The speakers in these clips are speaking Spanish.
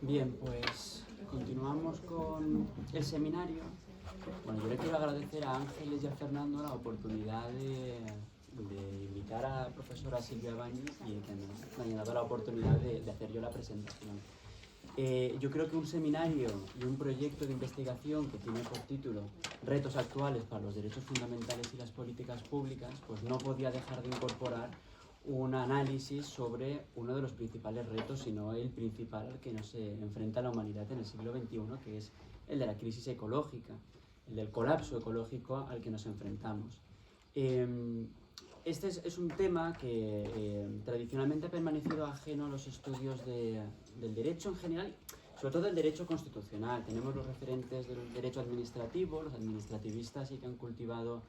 Bien, pues continuamos con el seminario. Bueno, yo le quiero agradecer a Ángeles y a Fernando la oportunidad de invitar a la profesora Silvia Bañi y que me hayan dado la oportunidad de hacer yo la presentación. Yo creo que un seminario y un proyecto de investigación que tiene por título Retos actuales para los derechos fundamentales y las políticas públicas, pues no podía dejar de incorporar un análisis sobre uno de los principales retos, si no el principal al que nos enfrenta la humanidad en el siglo XXI, que es el de la crisis ecológica, el del colapso ecológico al que nos enfrentamos. Este es un tema que tradicionalmente ha permanecido ajeno a los estudios del derecho en general, sobre todo del derecho constitucional. Tenemos los referentes del derecho administrativo, los administrativistas sí que han cultivado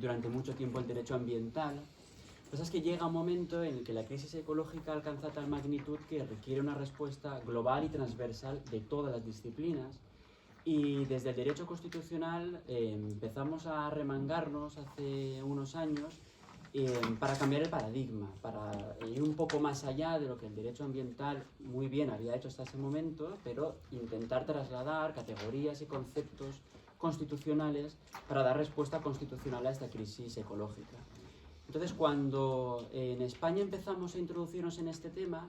durante mucho tiempo el derecho ambiental. Lo que pasa es que llega un momento en el que la crisis ecológica alcanza tal magnitud que requiere una respuesta global y transversal de todas las disciplinas. Y desde el derecho constitucional empezamos a remangarnos hace unos años para cambiar el paradigma, para ir un poco más allá de lo que el derecho ambiental muy bien había hecho hasta ese momento, pero intentar trasladar categorías y conceptos constitucionales para dar respuesta constitucional a esta crisis ecológica. Entonces, cuando en España empezamos a introducirnos en este tema,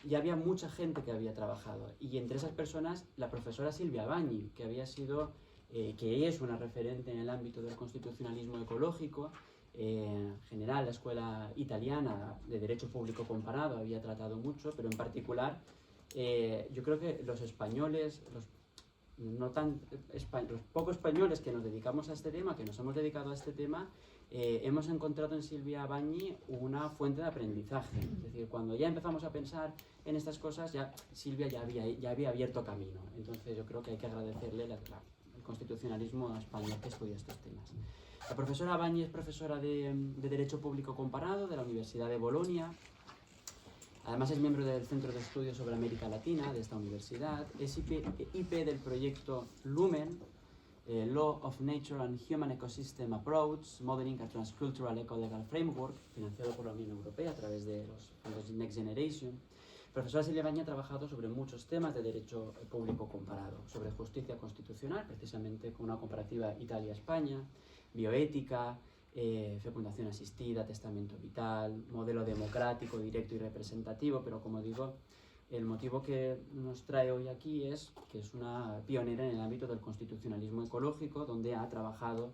ya había mucha gente que había trabajado, y entre esas personas la profesora Silvia Bañi, que había sido, que es una referente en el ámbito del constitucionalismo ecológico. En general, la escuela italiana de Derecho Público Comparado había tratado mucho, pero en particular yo creo que los españoles, los poco españoles que nos dedicamos a este tema, que nos hemos dedicado a este tema, hemos encontrado en Silvia Bañi una fuente de aprendizaje. Es decir, cuando ya empezamos a pensar en estas cosas, Silvia ya había abierto camino. Entonces yo creo que hay que agradecerle el constitucionalismo español que estudia estos temas. La profesora Bañi es profesora de Derecho Público Comparado de la Universidad de Bolonia. Además es miembro del Centro de Estudios sobre América Latina de esta universidad. Es IP del proyecto LUMEN, Law of Nature and Human Ecosystem Approach, Modeling a Transcultural Eco-Legal Framework, financiado por la Unión Europea a través de los fondos Next Generation. La profesora Silvia Bañi ha trabajado sobre muchos temas de derecho público comparado, sobre justicia constitucional, precisamente con una comparativa Italia-España, bioética, fecundación asistida, testamento vital, modelo democrático, directo y representativo, pero como digo, el motivo que nos trae hoy aquí es que es una pionera en el ámbito del constitucionalismo ecológico, donde ha trabajado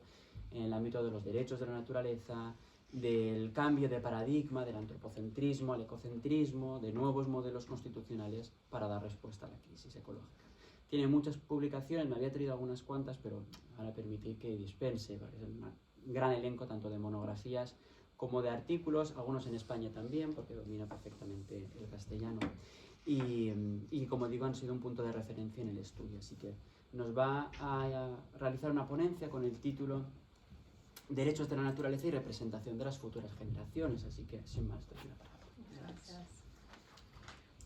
en el ámbito de los derechos de la naturaleza, del cambio de paradigma, del antropocentrismo al ecocentrismo, de nuevos modelos constitucionales para dar respuesta a la crisis ecológica. Tiene muchas publicaciones, me había traído algunas cuantas, pero ahora permitir que dispense, porque es un gran elenco tanto de monografías como de artículos, algunos en España también, porque domina perfectamente el castellano. Y como digo, han sido un punto de referencia en el estudio, así que nos va a realizar una ponencia con el título Derechos de la naturaleza y representación de las futuras generaciones, así que sin más doy la palabra. Gracias.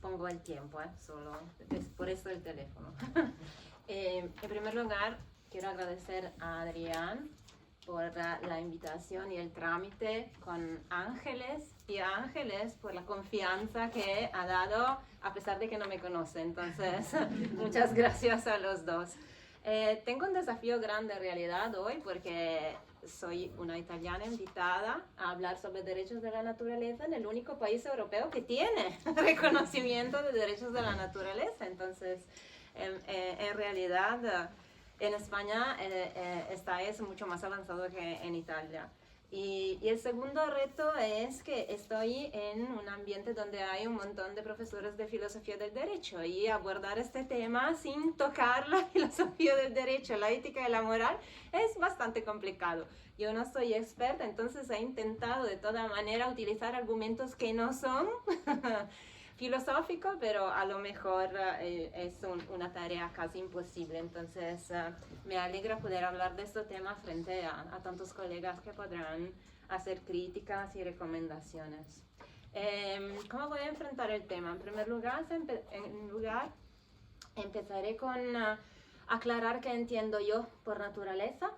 Pongo el tiempo, solo es por eso el teléfono. En primer lugar, quiero agradecer a Adrián por la invitación y el trámite con Ángeles, y a Ángeles por la confianza que ha dado a pesar de que no me conoce. Entonces, muchas gracias a los dos. Tengo un desafío grande en realidad hoy porque soy una italiana invitada a hablar sobre derechos de la naturaleza en el único país europeo que tiene reconocimiento de derechos de la naturaleza. Entonces, en realidad, en España es mucho más avanzado que en Italia. Y el segundo reto es que estoy en un ambiente donde hay un montón de profesores de filosofía del derecho, y abordar este tema sin tocar la filosofía del derecho, la ética y la moral es bastante complicado. Yo no soy experta, entonces he intentado de toda manera utilizar argumentos que no son filosófico, pero a lo mejor es una tarea casi imposible. Entonces me alegra poder hablar de este tema frente a tantos colegas que podrán hacer críticas y recomendaciones. ¿Cómo voy a enfrentar el tema? En primer lugar, empezaré con aclarar qué entiendo yo por naturaleza,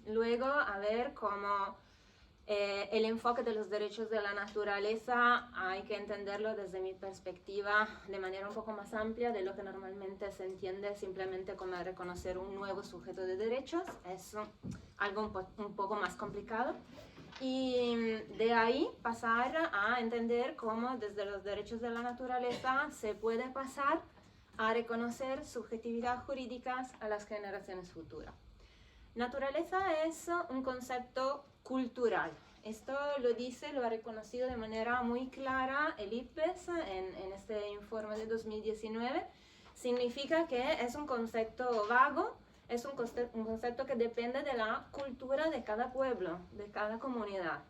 luego a ver cómo El enfoque de los derechos de la naturaleza hay que entenderlo desde mi perspectiva de manera un poco más amplia de lo que normalmente se entiende simplemente como reconocer un nuevo sujeto de derechos. Es algo un poco más complicado. Y de ahí pasar a entender cómo desde los derechos de la naturaleza se puede pasar a reconocer subjetividad jurídicas a las generaciones futuras. Naturaleza es un concepto cultural. Esto lo ha reconocido de manera muy clara el IPBES en este informe de 2019. Significa que es un concepto vago, es un concepto que depende de la cultura de cada pueblo, de cada comunidad.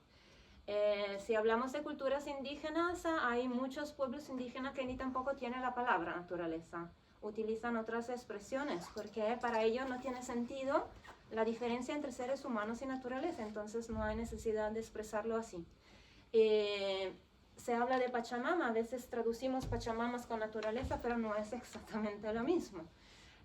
Si hablamos de culturas indígenas, hay muchos pueblos indígenas que ni tampoco tienen la palabra naturaleza. Utilizan otras expresiones porque para ellos no tiene sentido la diferencia entre seres humanos y naturaleza, entonces no hay necesidad de expresarlo así. Se habla de Pachamama, a veces traducimos Pachamamas con naturaleza, pero no es exactamente lo mismo.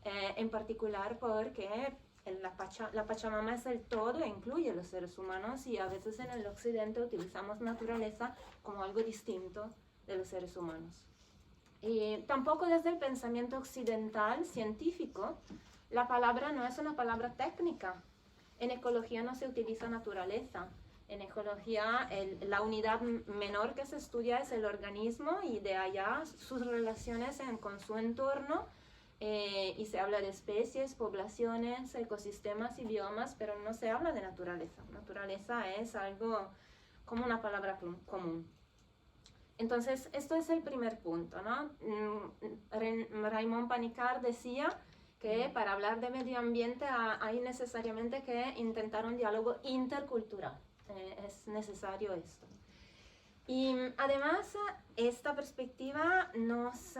En particular porque la Pachamama es el todo e incluye a los seres humanos y a veces en el occidente utilizamos naturaleza como algo distinto de los seres humanos. Y tampoco desde el pensamiento occidental científico, la palabra no es una palabra técnica. En ecología no se utiliza naturaleza. En ecología la unidad menor que se estudia es el organismo y de allá sus relaciones con su entorno. Y se habla de especies, poblaciones, ecosistemas y biomas, pero no se habla de naturaleza. Naturaleza es algo como una palabra común. Entonces, esto es el primer punto, ¿no? Raymond Panicard decía que para hablar de medio ambiente hay necesariamente que intentar un diálogo intercultural. Es necesario esto. Y además, esta perspectiva nos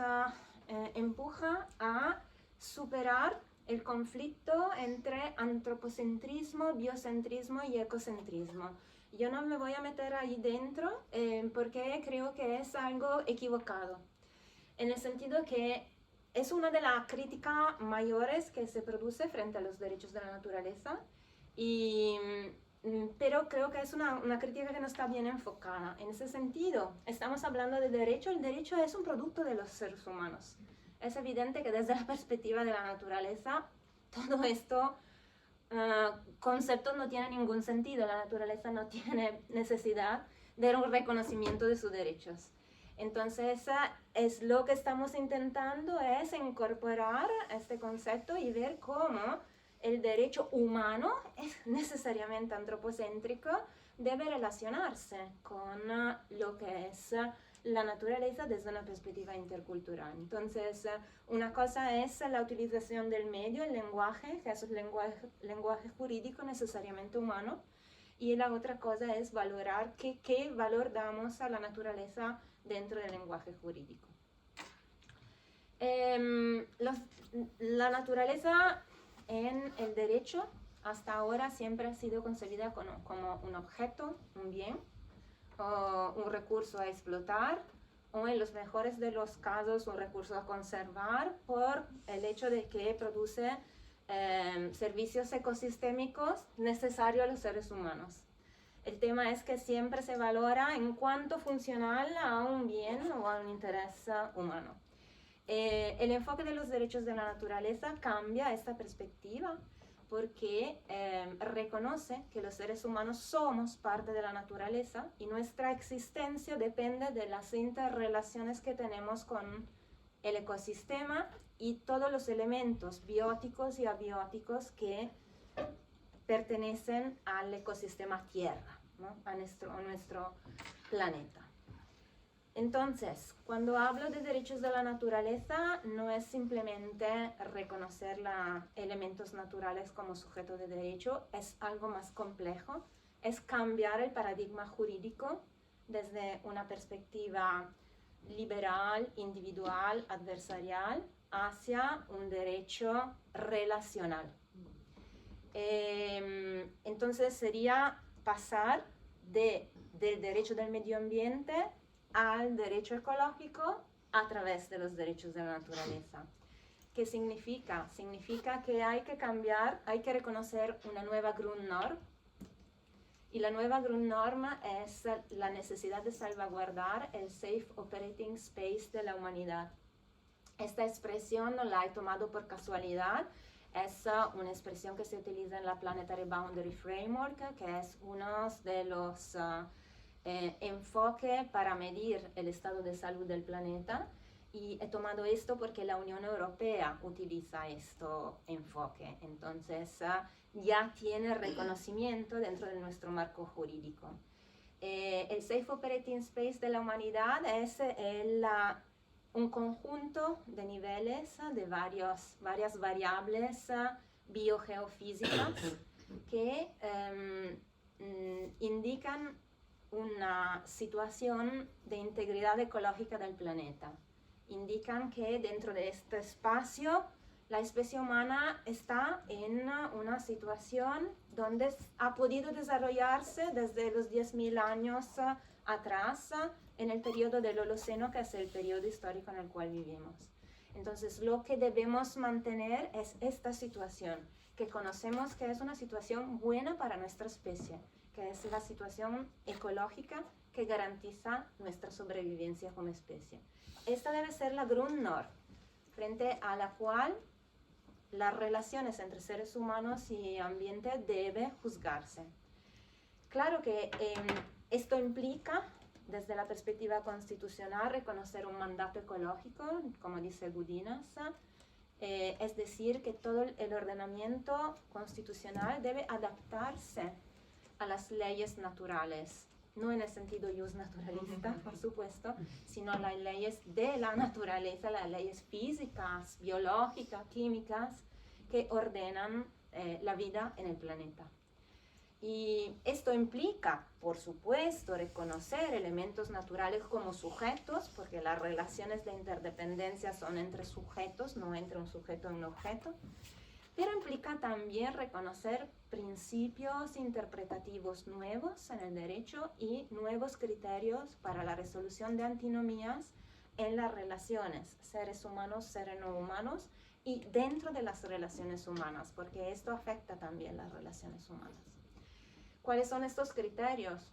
empuja a superar el conflicto entre antropocentrismo, biocentrismo y ecocentrismo. Yo no me voy a meter ahí dentro porque creo que es algo equivocado, en el sentido que es una de las críticas mayores que se produce frente a los derechos de la naturaleza, pero creo que es una crítica que no está bien enfocada. En ese sentido, estamos hablando de derecho, el derecho es un producto de los seres humanos. Es evidente que desde la perspectiva de la naturaleza, todo esto conceptos no tiene ningún sentido. La naturaleza no tiene necesidad de un reconocimiento de sus derechos. Entonces, es lo que estamos intentando es incorporar este concepto y ver cómo el derecho humano es necesariamente antropocéntrico, debe relacionarse con lo que es la naturaleza desde una perspectiva intercultural. Entonces, una cosa es la utilización del medio, el lenguaje, que es un lenguaje jurídico necesariamente humano, y la otra cosa es valorar qué valor damos a la naturaleza dentro del lenguaje jurídico. La naturaleza en el derecho hasta ahora siempre ha sido concebida como un objeto, un bien, o un recurso a explotar, o en los mejores de los casos un recurso a conservar por el hecho de que produce servicios ecosistémicos necesarios a los seres humanos. El tema es que siempre se valora en cuanto funcional a un bien o a un interés humano. El enfoque de los derechos de la naturaleza cambia esta perspectiva porque reconoce que los seres humanos somos parte de la naturaleza y nuestra existencia depende de las interrelaciones que tenemos con el ecosistema y todos los elementos bióticos y abióticos que pertenecen al ecosistema Tierra, ¿no? a nuestro planeta. Entonces, cuando hablo de derechos de la naturaleza, no es simplemente reconocer elementos naturales como sujeto de derecho, es algo más complejo, es cambiar el paradigma jurídico desde una perspectiva liberal, individual, adversarial, hacia un derecho relacional. Entonces sería pasar del derecho del medio ambiente al derecho ecológico a través de los derechos de la naturaleza. ¿Qué significa? Significa que hay que cambiar, hay que reconocer una nueva Grundnorm Y la nueva Grundnorma es la necesidad de salvaguardar el Safe Operating Space de la humanidad. Esta expresión no la he tomado por casualidad. Es una expresión que se utiliza en la Planetary Boundary Framework, que es uno de los enfoques para medir el estado de salud del planeta. Y he tomado esto porque la Unión Europea utiliza este enfoque. Entonces, ya tiene reconocimiento dentro de nuestro marco jurídico. El Safe Operating Space de la humanidad es un conjunto de niveles de varias variables biogeofísicas que indican una situación de integridad ecológica del planeta. Indican que dentro de este espacio la especie humana está en una situación donde ha podido desarrollarse desde los 10.000 años atrás en el periodo del Holoceno, que es el periodo histórico en el cual vivimos. Entonces, lo que debemos mantener es esta situación, que conocemos que es una situación buena para nuestra especie, que es la situación ecológica que garantiza nuestra sobrevivencia como especie. Esta debe ser la Grundnorm, frente a la cual las relaciones entre seres humanos y ambiente deben juzgarse. Claro que esto implica, desde la perspectiva constitucional, reconocer un mandato ecológico, como dice Gudinas, es decir, que todo el ordenamiento constitucional debe adaptarse a las leyes naturales, no en el sentido naturalista, por supuesto, sino a las leyes de la naturaleza, las leyes físicas, biológicas, químicas, que ordenan la vida en el planeta. Y esto implica, por supuesto, reconocer elementos naturales como sujetos, porque las relaciones de interdependencia son entre sujetos, no entre un sujeto y un objeto, pero implica también reconocer principios interpretativos nuevos en el derecho y nuevos criterios para la resolución de antinomías en las relaciones seres humanos, seres no humanos, y dentro de las relaciones humanas, porque esto afecta también las relaciones humanas. ¿Cuáles son estos criterios?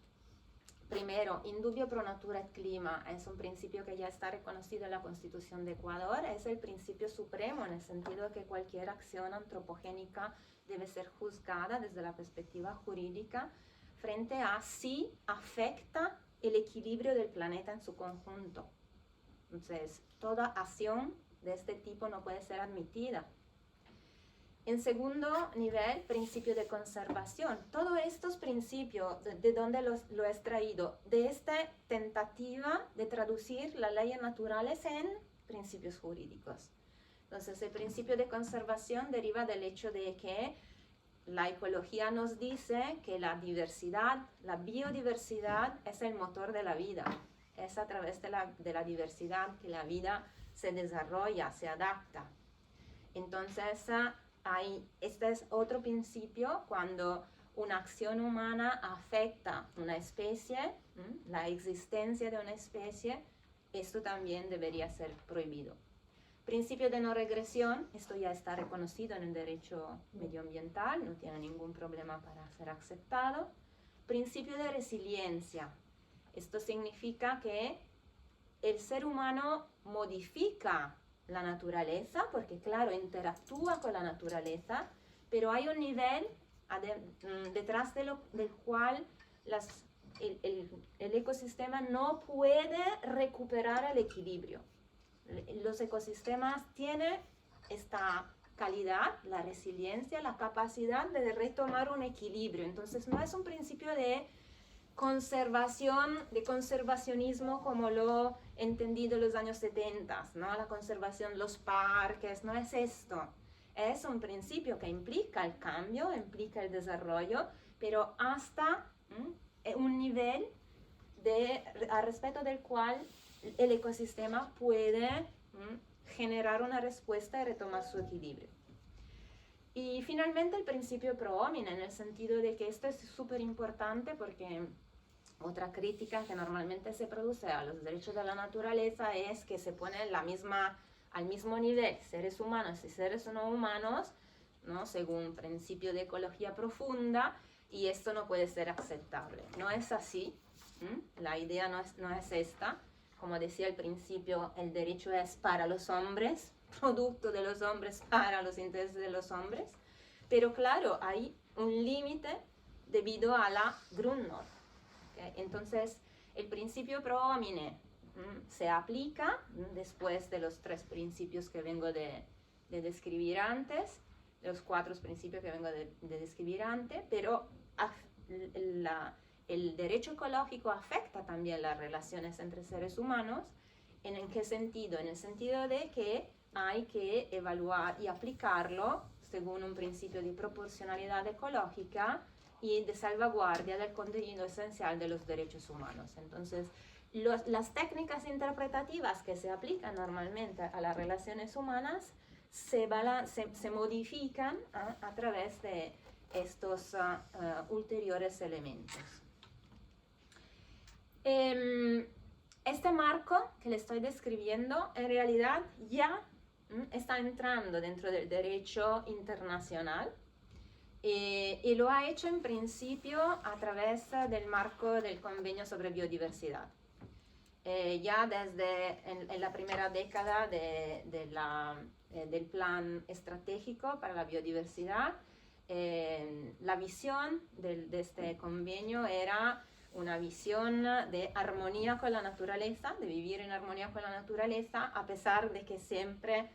Primero, indubio pro natura et clima, es un principio que ya está reconocido en la Constitución de Ecuador, es el principio supremo en el sentido de que cualquier acción antropogénica debe ser juzgada desde la perspectiva jurídica frente a si afecta el equilibrio del planeta en su conjunto. Entonces, toda acción de este tipo no puede ser admitida. En segundo nivel, principio de conservación. Todos estos principios, ¿de dónde lo he extraído? De esta tentativa de traducir las leyes naturales en principios jurídicos. Entonces, el principio de conservación deriva del hecho de que la ecología nos dice que la diversidad, la biodiversidad es el motor de la vida. Es a través de la diversidad que la vida se desarrolla, se adapta. Entonces, este es otro principio cuando una acción humana afecta una especie, la existencia de una especie, esto también debería ser prohibido. Principio de no regresión, esto ya está reconocido en el derecho medioambiental, no tiene ningún problema para ser aceptado. Principio de resiliencia, esto significa que el ser humano modifica la naturaleza, porque claro, interactúa con la naturaleza, pero hay un nivel detrás del cual el ecosistema no puede recuperar el equilibrio. Los ecosistemas tienen esta calidad, la resiliencia, la capacidad de retomar un equilibrio. Entonces no es un principio de conservación, de conservacionismo como lo entendido en los años 70, ¿no? La conservación, los parques, no es esto. Es un principio que implica el cambio, implica el desarrollo, pero hasta un nivel a respecto del cual el ecosistema puede generar una respuesta y retomar su equilibrio. Y finalmente el principio pro homine, en el sentido de que esto es súper importante porque otra crítica que normalmente se produce a los derechos de la naturaleza es que se pone al mismo nivel seres humanos y seres no humanos, ¿no? Según principio de ecología profunda, y esto no puede ser aceptable. No es así. La idea no es esta. Como decía al principio, el derecho es para los hombres, producto de los hombres para los intereses de los hombres. Pero claro, hay un límite debido a la Grundnorm. ¿Okay? Entonces, el principio pro homine se aplica después de los 3 principios que vengo de describir antes, los 4 principios que vengo de describir antes, pero el derecho ecológico afecta también las relaciones entre seres humanos. ¿En qué sentido? En el sentido de que hay que evaluar y aplicarlo según un principio de proporcionalidad ecológica y de salvaguardia del contenido esencial de los derechos humanos. Entonces, las técnicas interpretativas que se aplican normalmente a las relaciones humanas se modifican a través de estos ulteriores elementos. Este marco que le estoy describiendo en realidad ya está entrando dentro del derecho internacional y lo ha hecho en principio a través del marco del Convenio sobre Biodiversidad. Ya desde en la primera década del Plan Estratégico para la Biodiversidad, la visión de este convenio era una visión de armonía con la naturaleza, de vivir en armonía con la naturaleza, a pesar de que siempre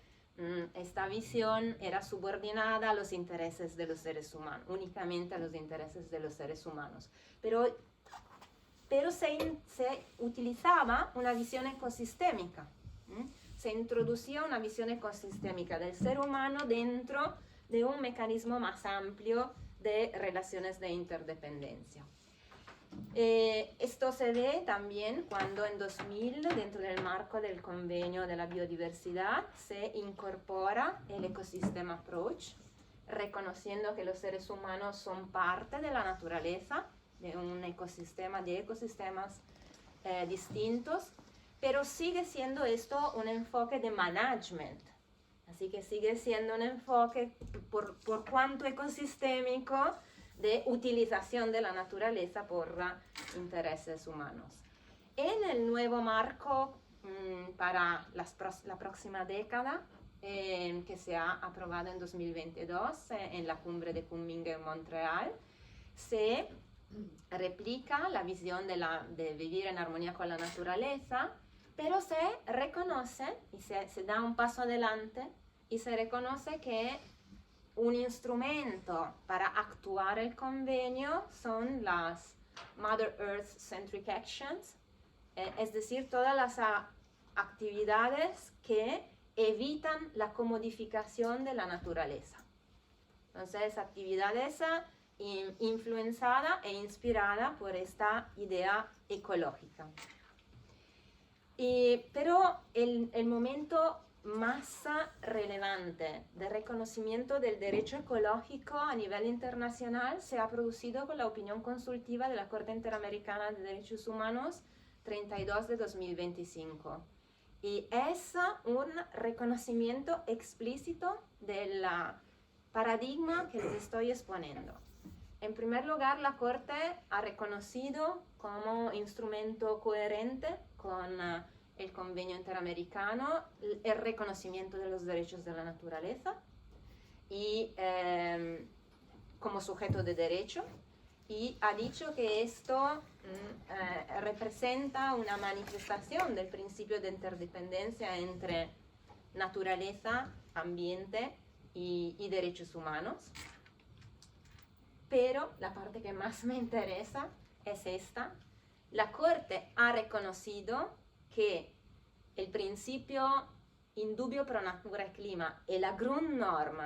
esta visión era subordinada a los intereses de los seres humanos, únicamente a los intereses de los seres humanos. Pero se utilizaba una visión ecosistémica, se introducía una visión ecosistémica del ser humano dentro de un mecanismo más amplio de relaciones de interdependencia. Esto se ve también cuando en 2000, dentro del marco del Convenio de la Biodiversidad, se incorpora el Ecosystem Approach, reconociendo que los seres humanos son parte de la naturaleza, de un ecosistema, de ecosistemas distintos, pero sigue siendo esto un enfoque de management. Así que sigue siendo un enfoque por cuanto ecosistémico de utilización de la naturaleza por intereses humanos. En el nuevo marco para la próxima década, que se ha aprobado en 2022 en la cumbre de Kunming en Montreal, se replica la visión de vivir en armonía con la naturaleza, pero se reconoce y se da un paso adelante y se reconoce que un instrumento para actuar el convenio son las Mother Earth Centric Actions, es decir, todas las actividades que evitan la comodificación de la naturaleza. Entonces, actividades influenciadas e inspiradas por esta idea ecológica. Pero el momento más relevante de reconocimiento del derecho ecológico a nivel internacional se ha producido con la opinión consultiva de la Corte Interamericana de Derechos Humanos 32 de 2025. Y es un reconocimiento explícito del paradigma que les estoy exponiendo. En primer lugar, la Corte ha reconocido como instrumento coherente con el Convenio Interamericano el reconocimiento de los derechos de la naturaleza y como sujeto de derecho, y ha dicho que esto representa una manifestación del principio de interdependencia entre naturaleza, ambiente y derechos humanos. Pero la parte que más me interesa es esta. La Corte ha reconocido que el principio indubio pro natura y clima y la Grundnorm,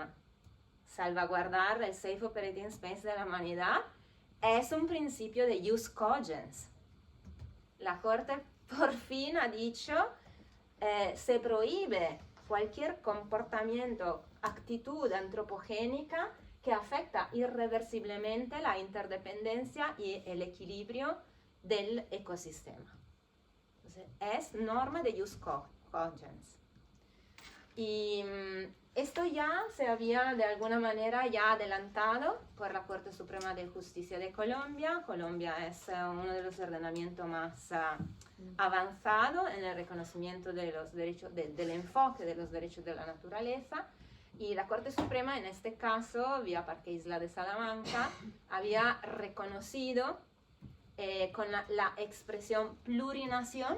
salvaguardar el safe operating space de la humanidad, es un principio de jus cogens. La Corte por fin ha dicho se prohíbe cualquier comportamiento, actitud antropogénica que afecta irreversiblemente la interdependencia y el equilibrio del ecosistema. Entonces, es norma de jus cogens. Y esto ya se había de alguna manera ya adelantado por la Corte Suprema de Justicia de Colombia. Colombia es uno de los ordenamientos más avanzados en el reconocimiento de los derechos, del enfoque de los derechos de la naturaleza. Y la Corte Suprema, en este caso, vía Parque Isla de Salamanca, había reconocido con la expresión plurinación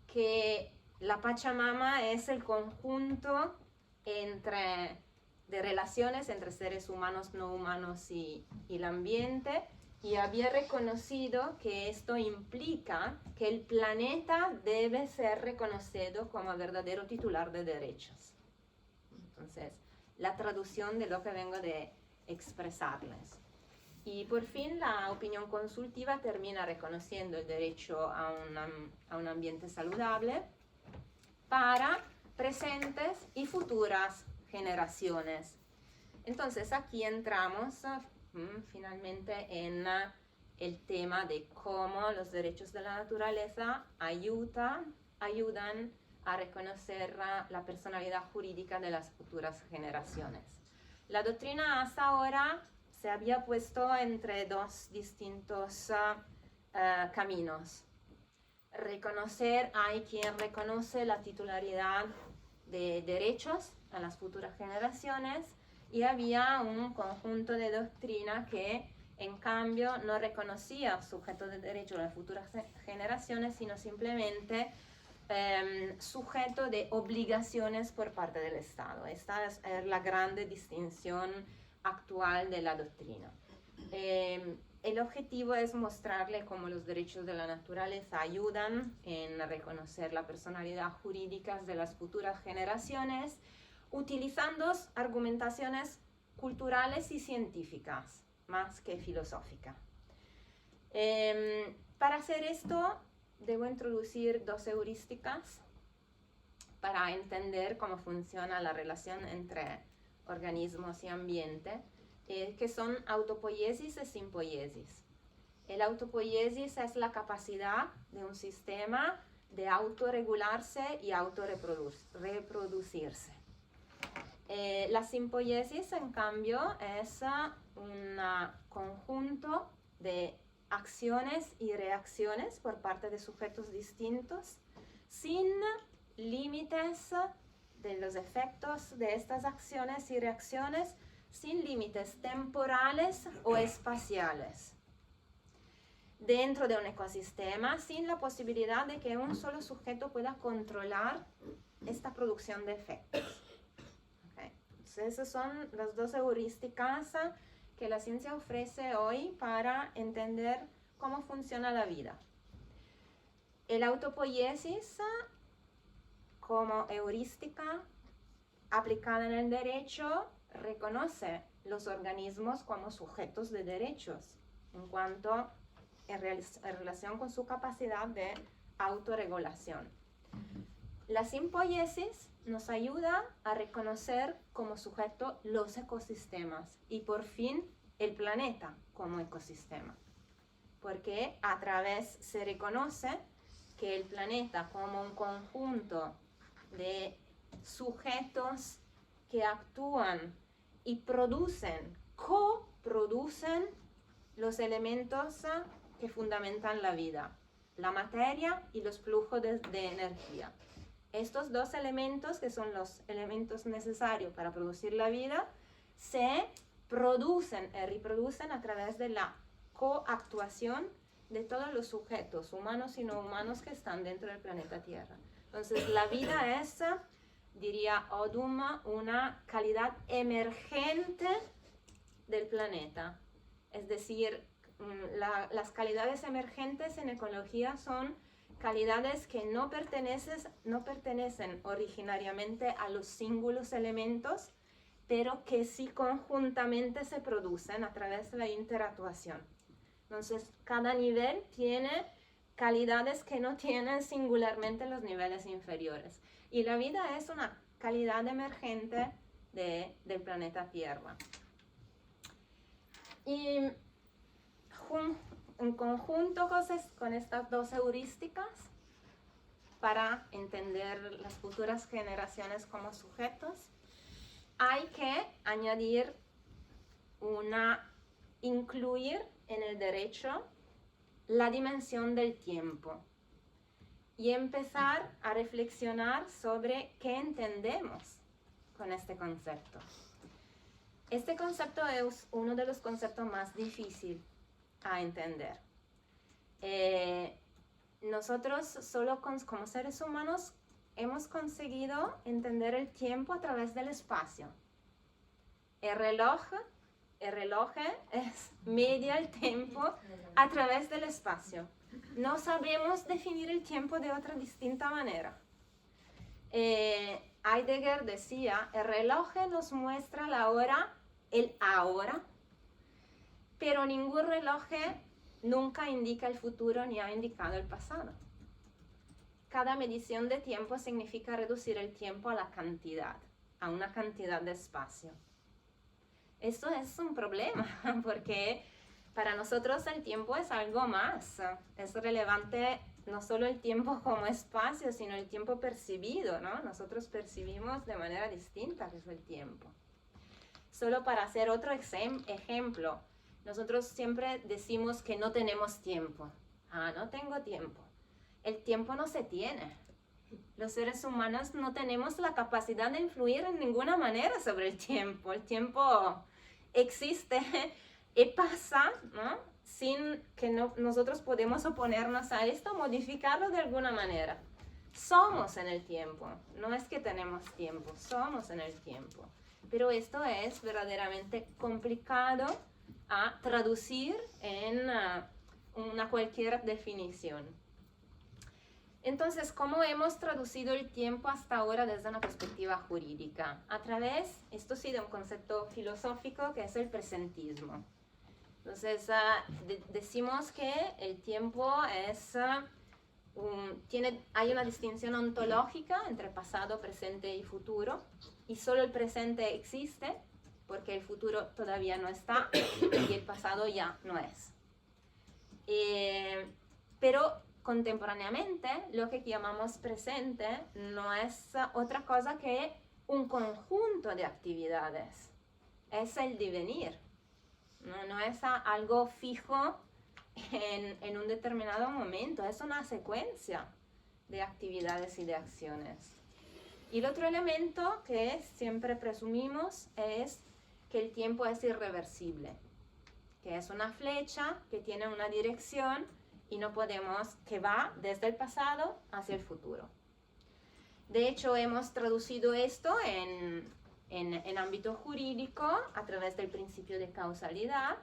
que la Pachamama es el conjunto de relaciones entre seres humanos, no humanos y el ambiente, y había reconocido que esto implica que el planeta debe ser reconocido como verdadero titular de derechos. Entonces, la traducción de lo que vengo de expresarles. Y por fin la opinión consultiva termina reconociendo el derecho a un ambiente saludable para presentes y futuras generaciones. Entonces aquí entramos finalmente en el tema de cómo los derechos de la naturaleza ayudan a reconocer la personalidad jurídica de las futuras generaciones. La doctrina hasta ahora se había puesto entre dos distintos caminos. Hay quien reconoce la titularidad de derechos a las futuras generaciones y había un conjunto de doctrina que en cambio no reconocía sujeto de derecho a las futuras generaciones, sino simplemente sujeto de obligaciones por parte del Estado. Esta es la grande distinción actual de la doctrina. El objetivo es mostrarle cómo los derechos de la naturaleza ayudan en reconocer la personalidad jurídica de las futuras generaciones, utilizando argumentaciones culturales y científicas, más que filosóficas. Para hacer esto, debo introducir dos heurísticas para entender cómo funciona la relación entre organismos y ambiente, que son autopoiesis y simpoiesis. El autopoiesis es la capacidad de un sistema de autorregularse y autorreproducirse. La simpoiesis, en cambio, es un conjunto de acciones y reacciones por parte de sujetos distintos, sin límites de los efectos de estas acciones y reacciones, sin límites temporales o espaciales. Dentro de un ecosistema, sin la posibilidad de que un solo sujeto pueda controlar esta producción de efectos. Okay. Entonces, esas son las dos heurísticas que la ciencia ofrece hoy para entender cómo funciona la vida. El autopoiesis, como heurística aplicada en el derecho, reconoce los organismos como sujetos de derechos en relación con su capacidad de autorregulación. La simpoiesis nos ayuda a reconocer como sujeto los ecosistemas y por fin el planeta como ecosistema, porque a través se reconoce que el planeta como un conjunto de sujetos que actúan y coproducen los elementos que fundamentan la vida, la materia y los flujos de energía. Estos dos elementos, que son los elementos necesarios para producir la vida, se producen y reproducen a través de la coactuación de todos los sujetos, humanos y no humanos, que están dentro del planeta Tierra. Entonces, la vida es, diría Odum, una calidad emergente del planeta. Es decir, las calidades emergentes en ecología son calidades que no pertenecen originariamente a los singulos elementos, pero que sí conjuntamente se producen a través de la interactuación. Entonces, cada nivel tiene calidades que no tienen singularmente los niveles inferiores. Y la vida es una calidad emergente del planeta Tierra. Y en conjunto con estas dos heurísticas, para entender las futuras generaciones como sujetos, hay que añadir incluir en el derecho la dimensión del tiempo y empezar a reflexionar sobre qué entendemos con este concepto. Este concepto es uno de los conceptos más difíciles a entender. Nosotros solo como seres humanos hemos conseguido entender el tiempo a través del espacio. El reloj media el tiempo a través del espacio. No sabemos definir el tiempo de otra distinta manera. Heidegger decía, el reloj nos muestra la hora, el ahora, pero ningún reloj nunca indica el futuro ni ha indicado el pasado. Cada medición de tiempo significa reducir el tiempo a la cantidad, a una cantidad de espacio. Esto es un problema porque para nosotros el tiempo es algo más. Es relevante no solo el tiempo como espacio, sino el tiempo percibido, ¿no? Nosotros percibimos de manera distinta qué es el tiempo. Solo para hacer otro ejemplo, nosotros siempre decimos que no tenemos tiempo. No tengo tiempo. El tiempo no se tiene. Los seres humanos no tenemos la capacidad de influir en ninguna manera sobre el tiempo. El tiempo existe y pasa, ¿no? Sin que nosotros podemos oponernos a esto, modificarlo de alguna manera. Somos en el tiempo, no es que tenemos tiempo, somos en el tiempo. Pero esto es verdaderamente complicado a traducir en una cualquier definición. Entonces, ¿cómo hemos traducido el tiempo hasta ahora desde una perspectiva jurídica? A través, esto sí, de un concepto filosófico que es el presentismo. Entonces, decimos que el tiempo es, hay una distinción ontológica entre pasado, presente y futuro, y solo el presente existe porque el futuro todavía no está y el pasado ya no es. Pero contemporáneamente, lo que llamamos presente no es otra cosa que un conjunto de actividades. Es el devenir. No es algo fijo en un determinado momento. Es una secuencia de actividades y de acciones. Y el otro elemento que siempre presumimos es que el tiempo es irreversible, que es una flecha que tiene una dirección y no podemos, que va desde el pasado hacia el futuro. De hecho, hemos traducido esto en ámbito jurídico a través del principio de causalidad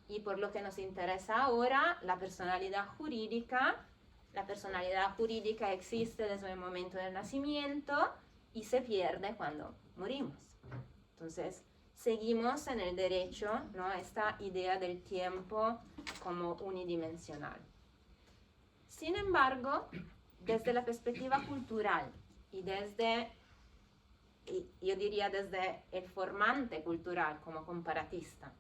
y por lo que nos interesa ahora, la personalidad jurídica. La personalidad jurídica existe desde el momento del nacimiento y se pierde cuando morimos. Entonces, seguimos en el derecho, ¿no? Esta idea del tiempo como unidimensional. Sin embargo, desde la perspectiva cultural y yo diría desde el formante cultural como comparatista,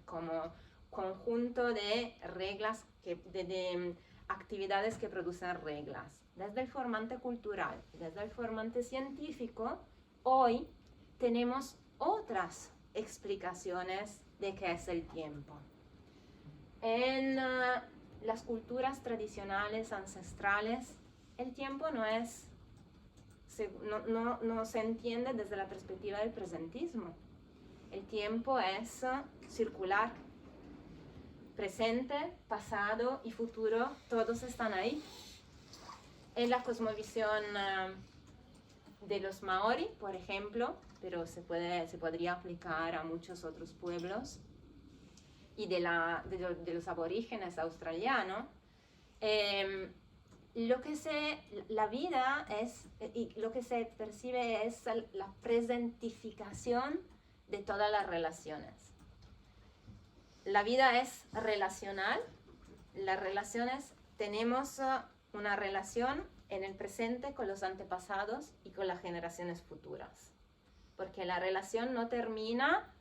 como conjunto de reglas, de actividades que producen reglas. Desde el formante cultural, desde el formante científico, hoy tenemos otras explicaciones de qué es el tiempo. En las culturas tradicionales, ancestrales, el tiempo no se entiende desde la perspectiva del presentismo. El tiempo es circular. Presente, pasado y futuro, todos están ahí. En la cosmovisión de los maorí, por ejemplo, pero se podría aplicar a muchos otros pueblos, y de los aborígenes australianos, la vida es, y lo que se percibe es la presentificación de todas las relaciones. La vida es relacional. Las relaciones, tenemos una relación en el presente con los antepasados y con las generaciones futuras. Porque la relación no termina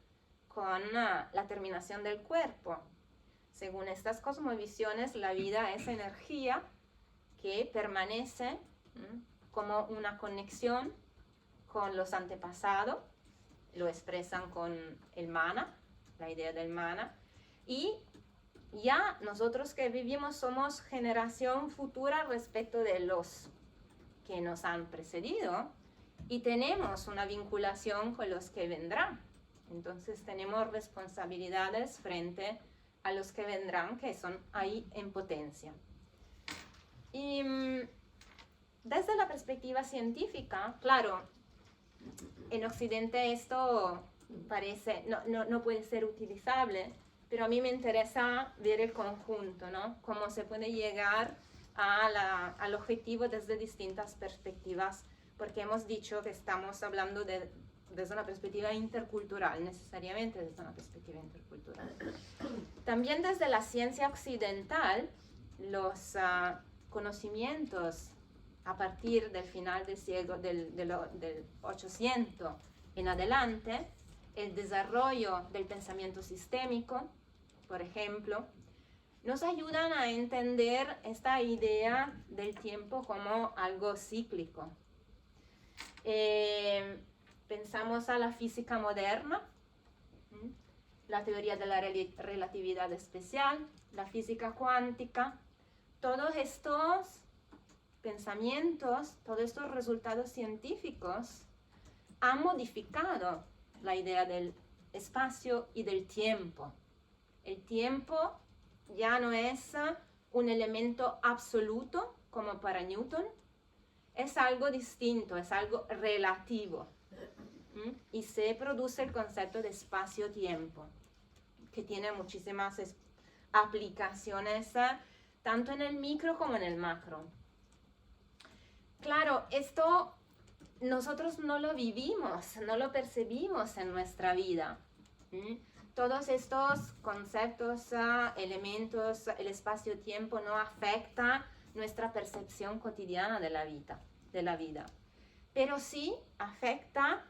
con la terminación del cuerpo. Según estas cosmovisiones, la vida es energía que permanece como una conexión con los antepasados, lo expresan con el mana, la idea del mana, y ya nosotros que vivimos somos generación futura respecto de los que nos han precedido y tenemos una vinculación con los que vendrán. Entonces tenemos responsabilidades frente a los que vendrán, que son ahí en potencia. Y desde la perspectiva científica, claro, en Occidente esto parece, no puede ser utilizable, pero a mí me interesa ver el conjunto, ¿no? Cómo se puede llegar al objetivo desde distintas perspectivas, porque hemos dicho que estamos hablando desde una perspectiva intercultural, necesariamente desde una perspectiva intercultural. También desde la ciencia occidental, los conocimientos a partir del final del siglo del 800 en adelante, el desarrollo del pensamiento sistémico, por ejemplo, nos ayudan a entender esta idea del tiempo como algo cíclico. Pensamos a la física moderna, la teoría de la relatividad especial, la física cuántica, todos estos pensamientos, todos estos resultados científicos han modificado la idea del espacio y del tiempo. El tiempo ya no es un elemento absoluto como para Newton, es algo distinto, es algo relativo. Y se produce el concepto de espacio-tiempo, que tiene muchísimas aplicaciones tanto en el micro como en el macro. Claro, esto nosotros no lo vivimos, no lo percibimos en nuestra vida. Todos estos conceptos, elementos, el espacio-tiempo no afecta nuestra percepción cotidiana de la vida. Pero sí afecta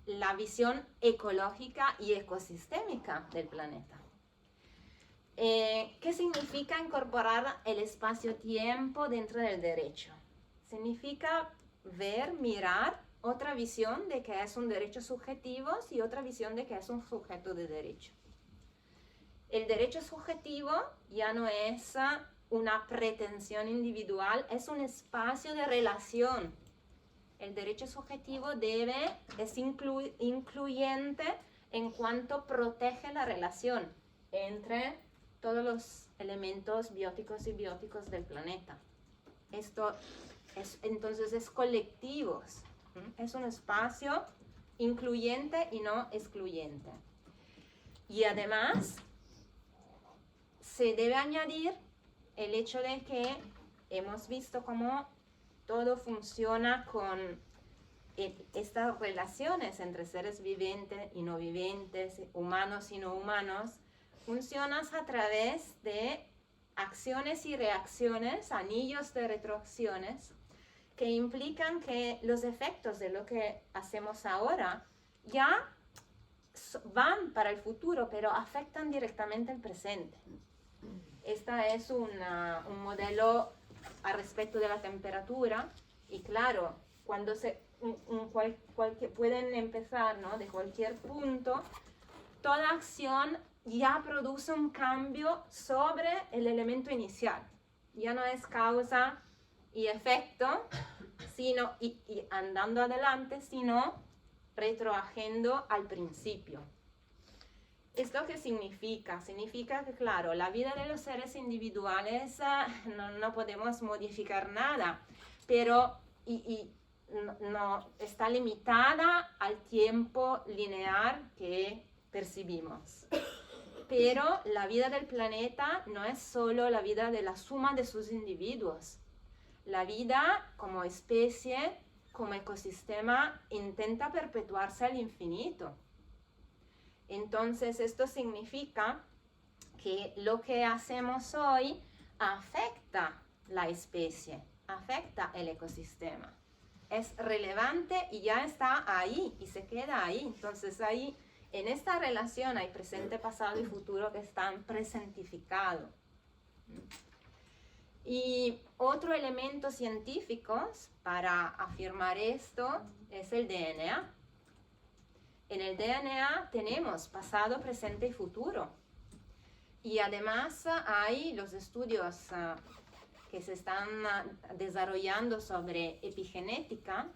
la visión ecológica y ecosistémica del planeta. ¿Qué significa incorporar el espacio-tiempo dentro del derecho? Significa mirar otra visión de que es un derecho subjetivo y otra visión de que es un sujeto de derecho. El derecho subjetivo ya no es una pretensión individual, es un espacio de relación. El derecho subjetivo es incluyente en cuanto protege la relación entre todos los elementos bióticos y bióticos del planeta. Entonces es colectivo, es un espacio incluyente y no excluyente. Y además se debe añadir el hecho de que hemos visto cómo todo funciona con estas relaciones entre seres viventes y no viventes, humanos y no humanos, funcionan a través de acciones y reacciones, anillos de retroacciones, que implican que los efectos de lo que hacemos ahora ya van para el futuro, pero afectan directamente el presente. Esta es un modelo a respecto de la temperatura, y claro, cuando pueden empezar, ¿no?, de cualquier punto, toda acción ya produce un cambio sobre el elemento inicial. Ya no es causa y efecto, sino y andando adelante, sino retroagiendo al principio. ¿Esto qué significa? Significa que, claro, la vida de los seres individuales no podemos modificar nada, pero no está limitada al tiempo lineal que percibimos. Pero la vida del planeta no es solo la vida de la suma de sus individuos. La vida como especie, como ecosistema, intenta perpetuarse al infinito. Entonces esto significa que lo que hacemos hoy afecta la especie, afecta el ecosistema. Es relevante y ya está ahí y se queda ahí. Entonces ahí, en esta relación hay presente, pasado y futuro que están presentificados. Y otro elemento científico para afirmar esto es el DNA. En el DNA tenemos pasado, presente y futuro. Y además hay los estudios que se están desarrollando sobre epigenética,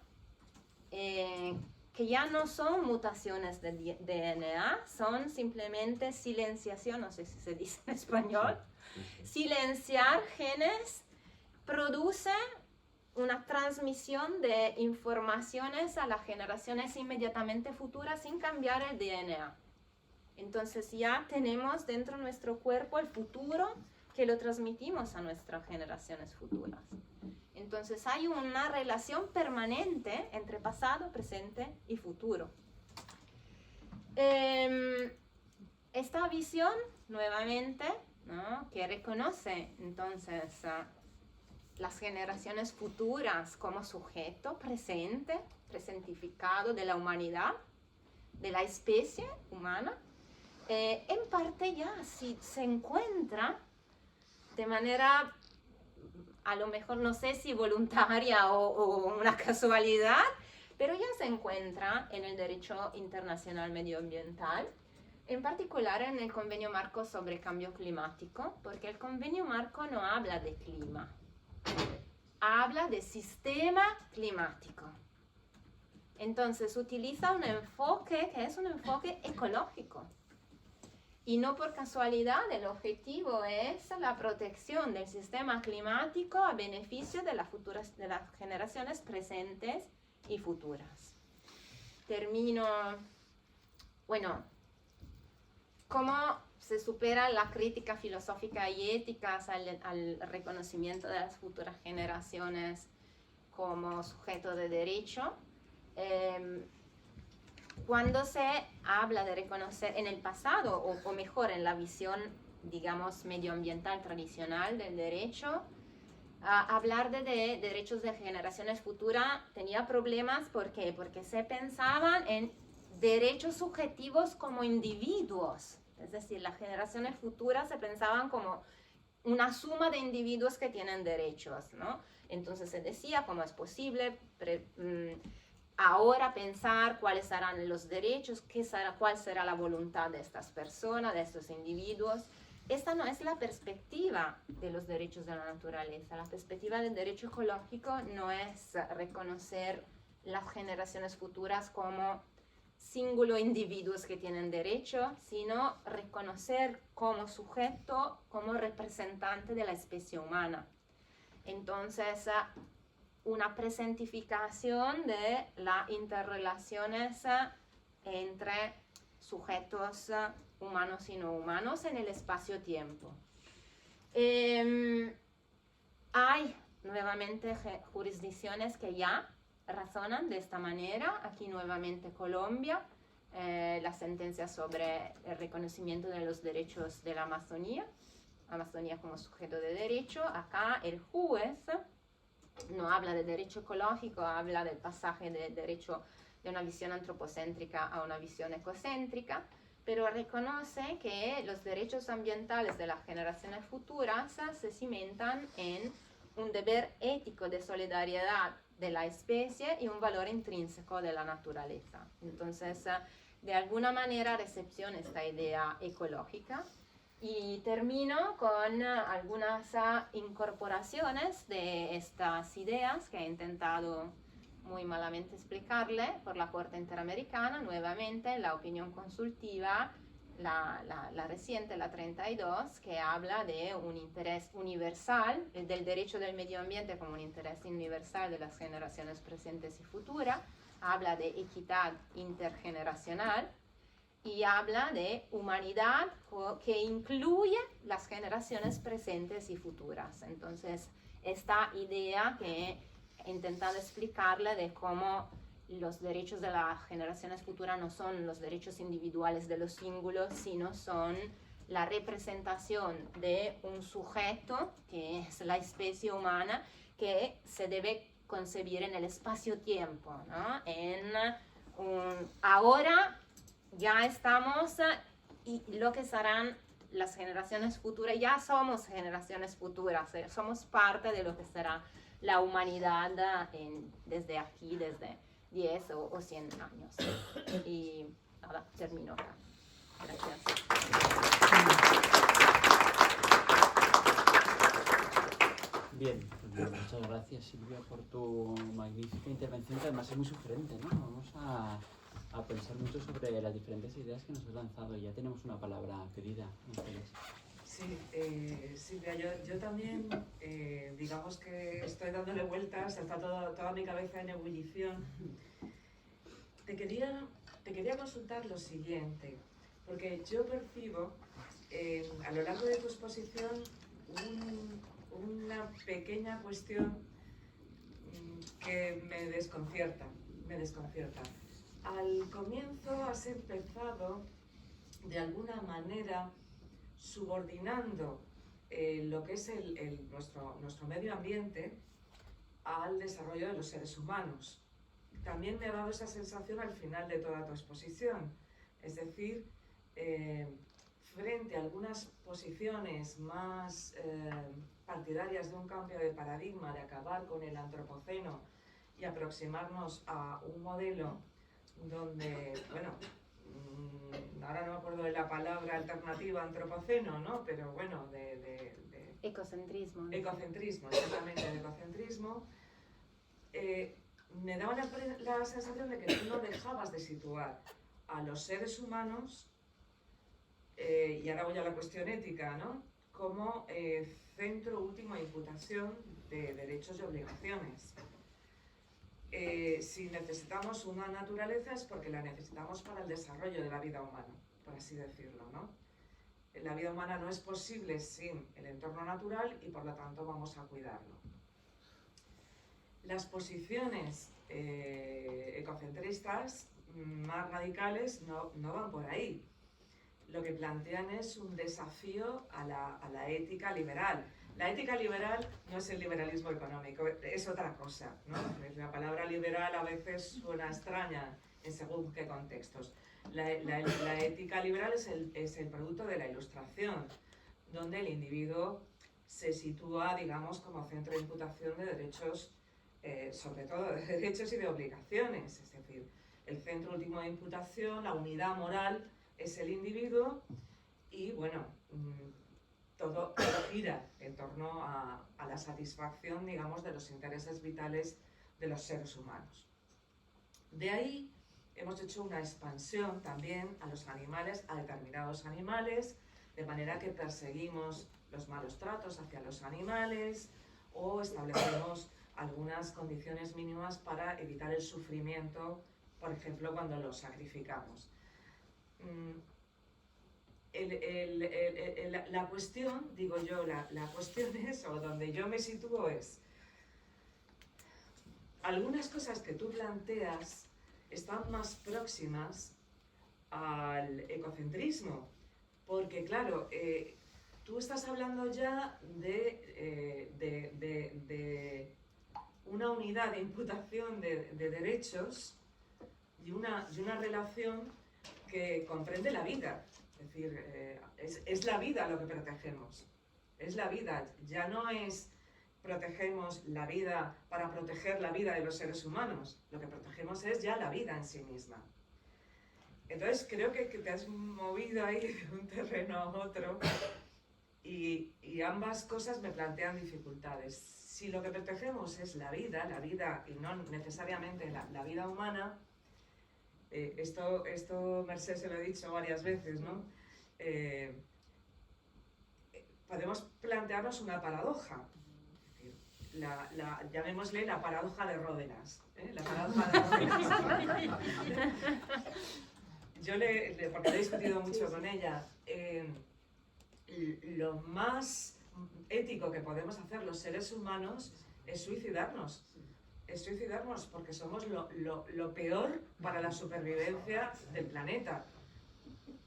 que ya no son mutaciones de DNA, son simplemente silenciación, no sé si se dice en español. Silenciar genes produce una transmisión de informaciones a las generaciones inmediatamente futuras sin cambiar el DNA. Entonces ya tenemos dentro de nuestro cuerpo el futuro que lo transmitimos a nuestras generaciones futuras. Entonces hay una relación permanente entre pasado, presente y futuro. Esta visión, nuevamente, ¿no?, que reconoce entonces las generaciones futuras como sujeto presente, presentificado de la humanidad, de la especie humana, en parte ya si se encuentra de manera, a lo mejor no sé si voluntaria o una casualidad, pero ya se encuentra en el derecho internacional medioambiental, en particular en el Convenio Marco sobre Cambio Climático, porque el Convenio Marco no habla de clima, habla de sistema climático. Entonces utiliza un enfoque que es un enfoque ecológico. Y no por casualidad el objetivo es la protección del sistema climático a beneficio de las generaciones presentes y futuras. Termino, bueno, ¿cómo se supera la crítica filosófica y ética al reconocimiento de las futuras generaciones como sujeto de derecho? Cuando se habla de reconocer en el pasado, o mejor en la visión, digamos, medioambiental tradicional del derecho, hablar de derechos de generaciones futuras tenía problemas. ¿Por qué? Porque se pensaban en derechos subjetivos como individuos. Es decir, las generaciones futuras se pensaban como una suma de individuos que tienen derechos, ¿no? Entonces se decía cómo es posible ahora pensar cuáles serán los derechos, cuál será la voluntad de estas personas, de estos individuos. Esta no es la perspectiva de los derechos de la naturaleza. La perspectiva del derecho ecológico no es reconocer las generaciones futuras como singulo individuos que tienen derecho, sino reconocer como sujeto, como representante de la especie humana. Entonces, una presentificación de las interrelaciones entre sujetos humanos y no humanos en el espacio-tiempo. Hay nuevamente jurisdicciones que ya razonan de esta manera. Aquí nuevamente Colombia, la sentencia sobre el reconocimiento de los derechos de la Amazonía como sujeto de derecho. Acá el juez no habla de derecho ecológico, habla del pasaje del derecho de una visión antropocéntrica a una visión ecocéntrica, pero reconoce que los derechos ambientales de las generaciones futuras se cimentan en un deber ético de solidaridad de la especie y un valor intrínseco de la naturaleza. Entonces, de alguna manera recepciona esta idea ecológica. Y termino con algunas incorporaciones de estas ideas que he intentado muy malamente explicarle por la Corte Interamericana. Nuevamente, la opinión consultiva, la reciente, la 32, que habla de un interés universal, del derecho del medio ambiente como un interés universal de las generaciones presentes y futuras, habla de equidad intergeneracional, y habla de humanidad que incluye las generaciones presentes y futuras. Entonces, esta idea que he intentado explicarle de cómo los derechos de las generaciones futuras no son los derechos individuales de los singulos, sino son la representación de un sujeto, que es la especie humana, que se debe concebir en el espacio-tiempo, ¿no? Ahora ya estamos y lo que serán las generaciones futuras, ya somos generaciones futuras, somos parte de lo que será la humanidad desde aquí, desde 10 o 100 años. Y nada, termino acá. Gracias. Bien, pues muchas gracias Silvia por tu magnífica intervención, que además es muy sugerente, ¿no? Vamos a pensar mucho sobre las diferentes ideas que nos has lanzado. Ya tenemos una palabra pedida. Sí, Silvia, yo también, digamos que estoy dándole vueltas, está toda mi cabeza en ebullición. Te quería consultar lo siguiente, porque yo percibo a lo largo de tu exposición una pequeña cuestión que me desconcierta. Al comienzo has empezado de alguna manera subordinando lo que es nuestro medio ambiente al desarrollo de los seres humanos. También me ha dado esa sensación al final de toda tu exposición, es decir, frente a algunas posiciones más partidarias de un cambio de paradigma, de acabar con el antropoceno y aproximarnos a un modelo donde, bueno, ahora no me acuerdo de la palabra alternativa antropoceno, ¿no? Pero bueno, de ecocentrismo. Ecocentrismo, exactamente, de ecocentrismo. Me daba la sensación de que tú no dejabas de situar a los seres humanos, y ahora voy a la cuestión ética, ¿no? Como centro último de imputación de derechos y obligaciones. Si necesitamos una naturaleza es porque la necesitamos para el desarrollo de la vida humana, por así decirlo, ¿no? La vida humana no es posible sin el entorno natural y por lo tanto vamos a cuidarlo. Las posiciones ecocentristas más radicales no van por ahí. Lo que plantean es un desafío a la ética liberal. La ética liberal no es el liberalismo económico, es otra cosa, ¿no? La palabra liberal a veces suena extraña en según qué contextos. La ética liberal es el producto de la Ilustración, donde el individuo se sitúa, digamos, como centro de imputación de derechos, sobre todo de derechos y de obligaciones. Es decir, el centro último de imputación, la unidad moral, es el individuo y, bueno, todo gira en torno a la satisfacción, digamos, de los intereses vitales de los seres humanos. De ahí hemos hecho una expansión también a los animales, a determinados animales, de manera que perseguimos los malos tratos hacia los animales o establecemos algunas condiciones mínimas para evitar el sufrimiento, por ejemplo, cuando los sacrificamos. La cuestión, digo yo, la cuestión es, o donde yo me sitúo es, algunas cosas que tú planteas están más próximas al ecocentrismo, porque claro, tú estás hablando ya de una unidad de imputación de derechos y una relación que comprende la vida. Es decir, es la vida lo que protegemos, es la vida, ya no es protegemos la vida para proteger la vida de los seres humanos, lo que protegemos es ya la vida en sí misma. Entonces creo que te has movido ahí de un terreno a otro y ambas cosas me plantean dificultades. Si lo que protegemos es la vida y no necesariamente la vida humana, esto Mercè se lo he dicho varias veces, ¿no? Podemos plantearnos una paradoja, llamémosle la paradoja de Ródenas, la paradoja de Ródenas. Porque lo he discutido mucho con ella, lo más ético que podemos hacer los seres humanos es suicidarnos. Es suicidarnos porque somos lo peor para la supervivencia del planeta.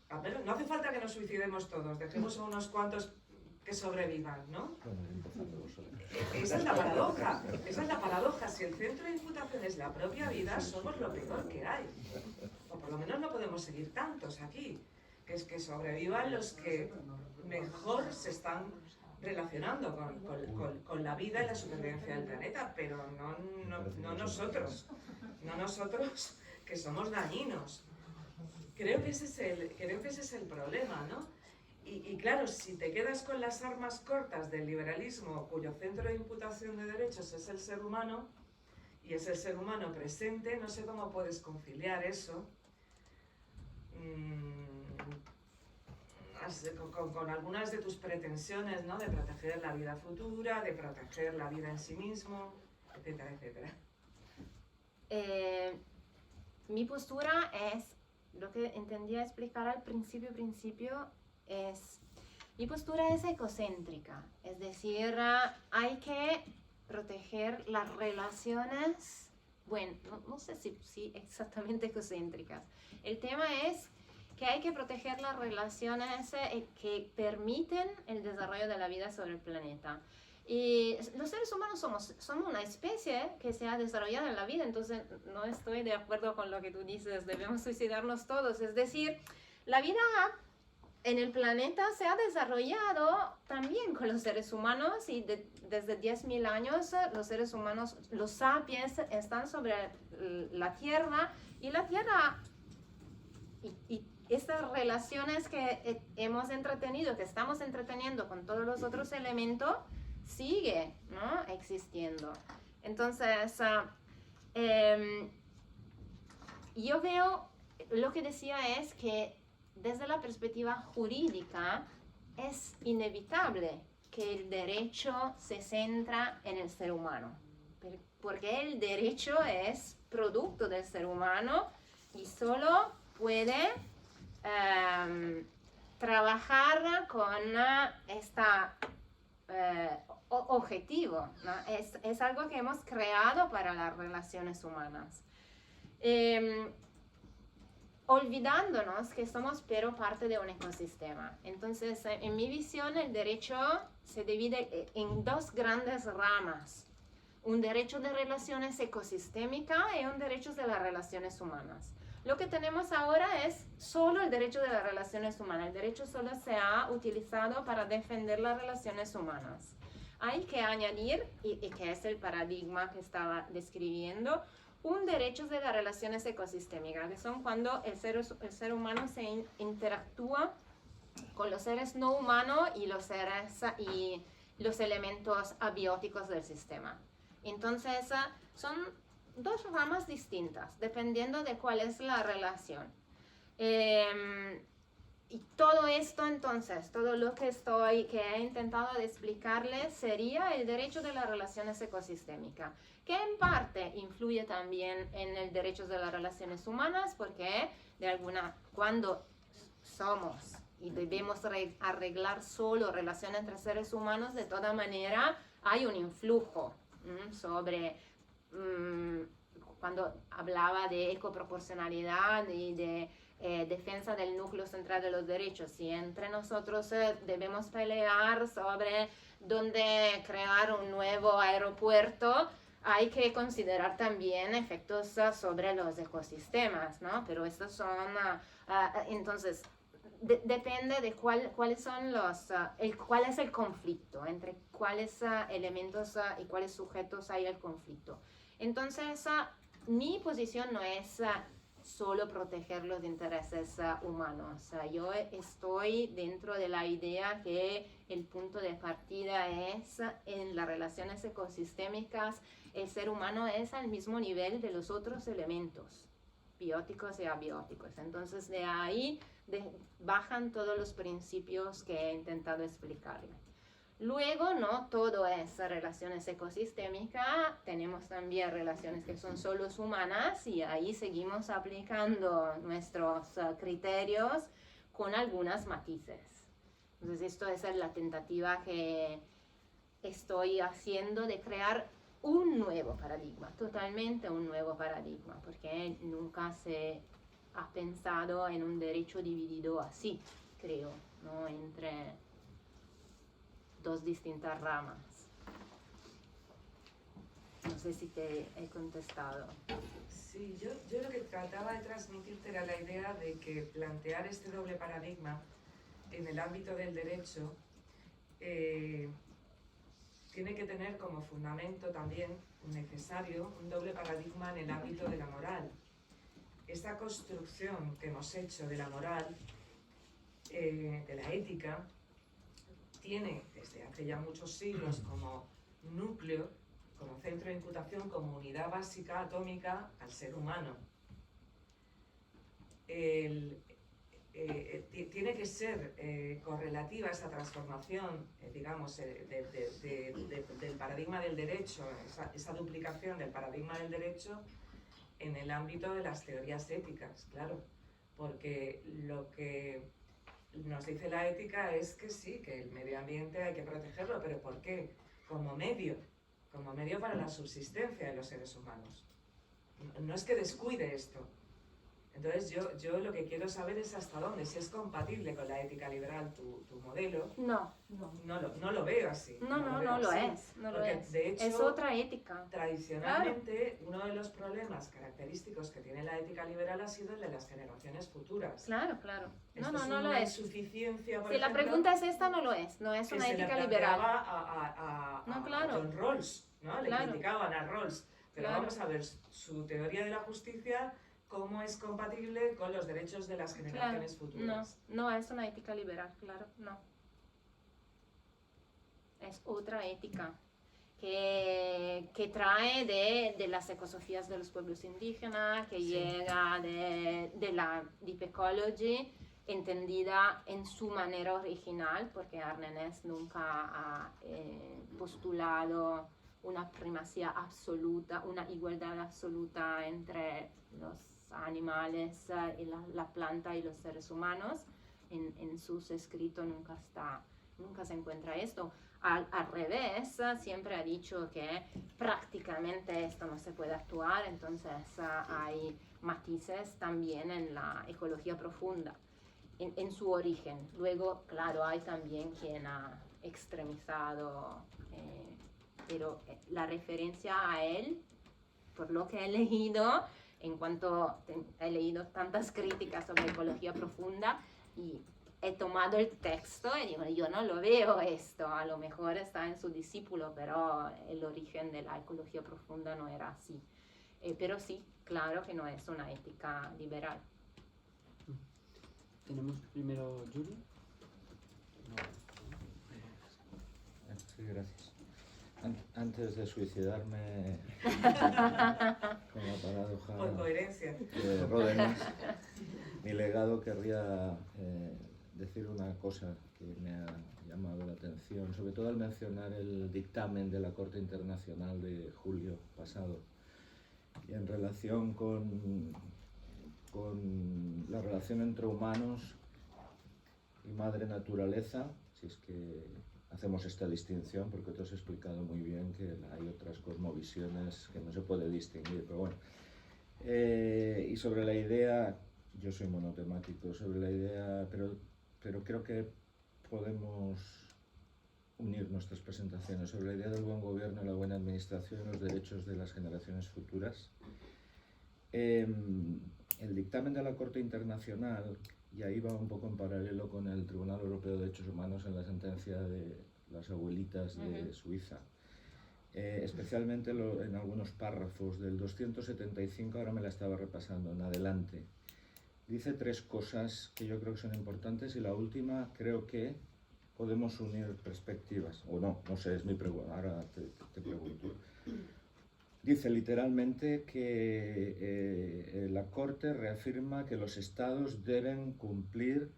A ver, no hace falta que nos suicidemos todos, dejemos a unos cuantos que sobrevivan, ¿no? Esa es la paradoja, si el centro de imputación es la propia vida, somos lo peor que hay. O por lo menos no podemos seguir tantos aquí, que es que sobrevivan los que mejor se están relacionando con la vida y la supervivencia del planeta, pero no nosotros, que somos dañinos. Creo que ese es el problema, ¿no? Y claro, si te quedas con las armas cortas del liberalismo, cuyo centro de imputación de derechos es el ser humano, y es el ser humano presente, no sé cómo puedes conciliar eso con algunas de tus pretensiones, ¿no? De proteger la vida futura, de proteger la vida en sí mismo, etcétera, etcétera. Mi postura es, lo que entendía explicar al principio es, mi postura es ecocéntrica, es decir, hay que proteger las relaciones, bueno, no sé si exactamente ecocéntricas. El tema es que hay que proteger las relaciones que permiten el desarrollo de la vida sobre el planeta. Y los seres humanos somos una especie que se ha desarrollado en la vida, entonces no estoy de acuerdo con lo que tú dices, debemos suicidarnos todos. Es decir, la vida en el planeta se ha desarrollado también con los seres humanos y desde 10.000 años los seres humanos, los sapiens, están sobre la Tierra y la Tierra y estas relaciones que hemos entretenido, que estamos entreteniendo con todos los otros elementos, sigue, ¿no?, existiendo. Entonces, yo veo, lo que decía es que desde la perspectiva jurídica es inevitable que el derecho se centra en el ser humano, porque el derecho es producto del ser humano y solo puede trabajar con este objetivo, ¿no? Es algo que hemos creado para las relaciones humanas. Olvidándonos que somos pero parte de un ecosistema. Entonces, en mi visión, el derecho se divide en dos grandes ramas. Un derecho de relaciones ecosistémicas y un derecho de las relaciones humanas. Lo que tenemos ahora es solo el derecho de las relaciones humanas. El derecho solo se ha utilizado para defender las relaciones humanas. Hay que añadir, y que es el paradigma que estaba describiendo, un derecho de las relaciones ecosistémicas, que son cuando el ser humano se interactúa con los seres no humanos y los elementos abióticos del sistema. Entonces, son dos ramas distintas, dependiendo de cuál es la relación. Y todo esto, entonces, todo lo que he intentado de explicarles sería el derecho de las relaciones ecosistémicas, que en parte influye también en el derecho de las relaciones humanas, porque cuando somos y debemos arreglar solo relaciones entre seres humanos, de toda manera hay un influjo sobre, cuando hablaba de ecoproporcionalidad y de defensa del núcleo central de los derechos. Si entre nosotros debemos pelear sobre dónde crear un nuevo aeropuerto, hay que considerar también efectos sobre los ecosistemas, ¿no? Pero estos son, entonces, depende de cuáles son cuál es el conflicto, entre cuáles elementos y cuáles sujetos hay el conflicto. Entonces, mi posición no es solo proteger los intereses humanos. Yo estoy dentro de la idea que el punto de partida es en las relaciones ecosistémicas, el ser humano es al mismo nivel de los otros elementos, bióticos y abióticos. Entonces, de ahí bajan todos los principios que he intentado explicarle. Luego, no todo es relaciones ecosistémicas, tenemos también relaciones que son solo humanas y ahí seguimos aplicando nuestros criterios con algunas matices. Entonces, esto es la tentativa que estoy haciendo de crear un nuevo paradigma, totalmente un nuevo paradigma, porque nunca se ha pensado en un derecho dividido así, creo, ¿no?, entre dos distintas ramas. No sé si te he contestado. Sí, yo lo que trataba de transmitirte era la idea de que plantear este doble paradigma en el ámbito del derecho tiene que tener como fundamento también necesario un doble paradigma en el ámbito de la moral. Esta construcción que hemos hecho de la moral, de la ética, tiene desde hace ya muchos siglos como núcleo, como centro de imputación, como unidad básica atómica al ser humano. Tiene que ser correlativa esa transformación, digamos, del paradigma del derecho, esa duplicación del paradigma del derecho en el ámbito de las teorías éticas, claro, porque lo que nos dice la ética es que sí, que el medio ambiente hay que protegerlo, pero ¿por qué? Como medio para la subsistencia de los seres humanos. No es que descuide esto. Entonces yo lo que quiero saber es hasta dónde, si es compatible con la ética liberal tu modelo. No lo veo así. No lo es. De hecho, es otra ética. Tradicionalmente, claro, uno de los problemas característicos que tiene la ética liberal ha sido el de las generaciones futuras. Claro. No lo es. Una insuficiencia, por si ejemplo, la pregunta es esta, no lo es. No es una ética liberal. A John Rawls, ¿no? Le criticaban a Rawls. Pero vamos a ver, su teoría de la justicia, ¿cómo es compatible con los derechos de las generaciones futuras? No es una ética liberal, claro, no. Es otra ética que trae de las ecosofías de los pueblos indígenas, que llega de la Deep Ecology, entendida en su manera original, porque Arnenez nunca ha postulado una primacía absoluta, una igualdad absoluta entre los animales, la planta y los seres humanos. En sus escritos nunca se encuentra esto. Al revés, siempre ha dicho que prácticamente esto no se puede actuar, entonces hay matices también en la ecología profunda, en su origen. Luego, claro, hay también quien ha extremizado, pero la referencia a él, por lo que he leído, en cuanto he leído tantas críticas sobre ecología profunda, y he tomado el texto y digo, yo no lo veo esto, a lo mejor está en su discípulo, pero el origen de la ecología profunda no era así. Pero sí, claro que no es una ética liberal. Tenemos primero Julie. Sí, gracias. Antes de suicidarme con la paradoja por coherencia de Rodenas, mi legado querría decir una cosa que me ha llamado la atención, sobre todo al mencionar el dictamen de la Corte Internacional de julio pasado, y en relación con la relación entre humanos y madre naturaleza, si es que hacemos esta distinción, porque tú has explicado muy bien que hay otras cosmovisiones que no se puede distinguir, pero bueno. Y sobre la idea, yo soy monotemático, sobre la idea, pero creo que podemos unir nuestras presentaciones sobre la idea del buen gobierno, la buena administración y los derechos de las generaciones futuras. El dictamen de la Corte Internacional, y ahí va un poco en paralelo con el Tribunal Europeo de Derechos Humanos en la sentencia de las abuelitas de Suiza, especialmente en algunos párrafos del 275, ahora me la estaba repasando en adelante. Dice tres cosas que yo creo que son importantes, y la última creo que podemos unir perspectivas, o no sé, es mi pregunta, ahora te pregunto. Dice literalmente que la Corte reafirma que los Estados deben cumplir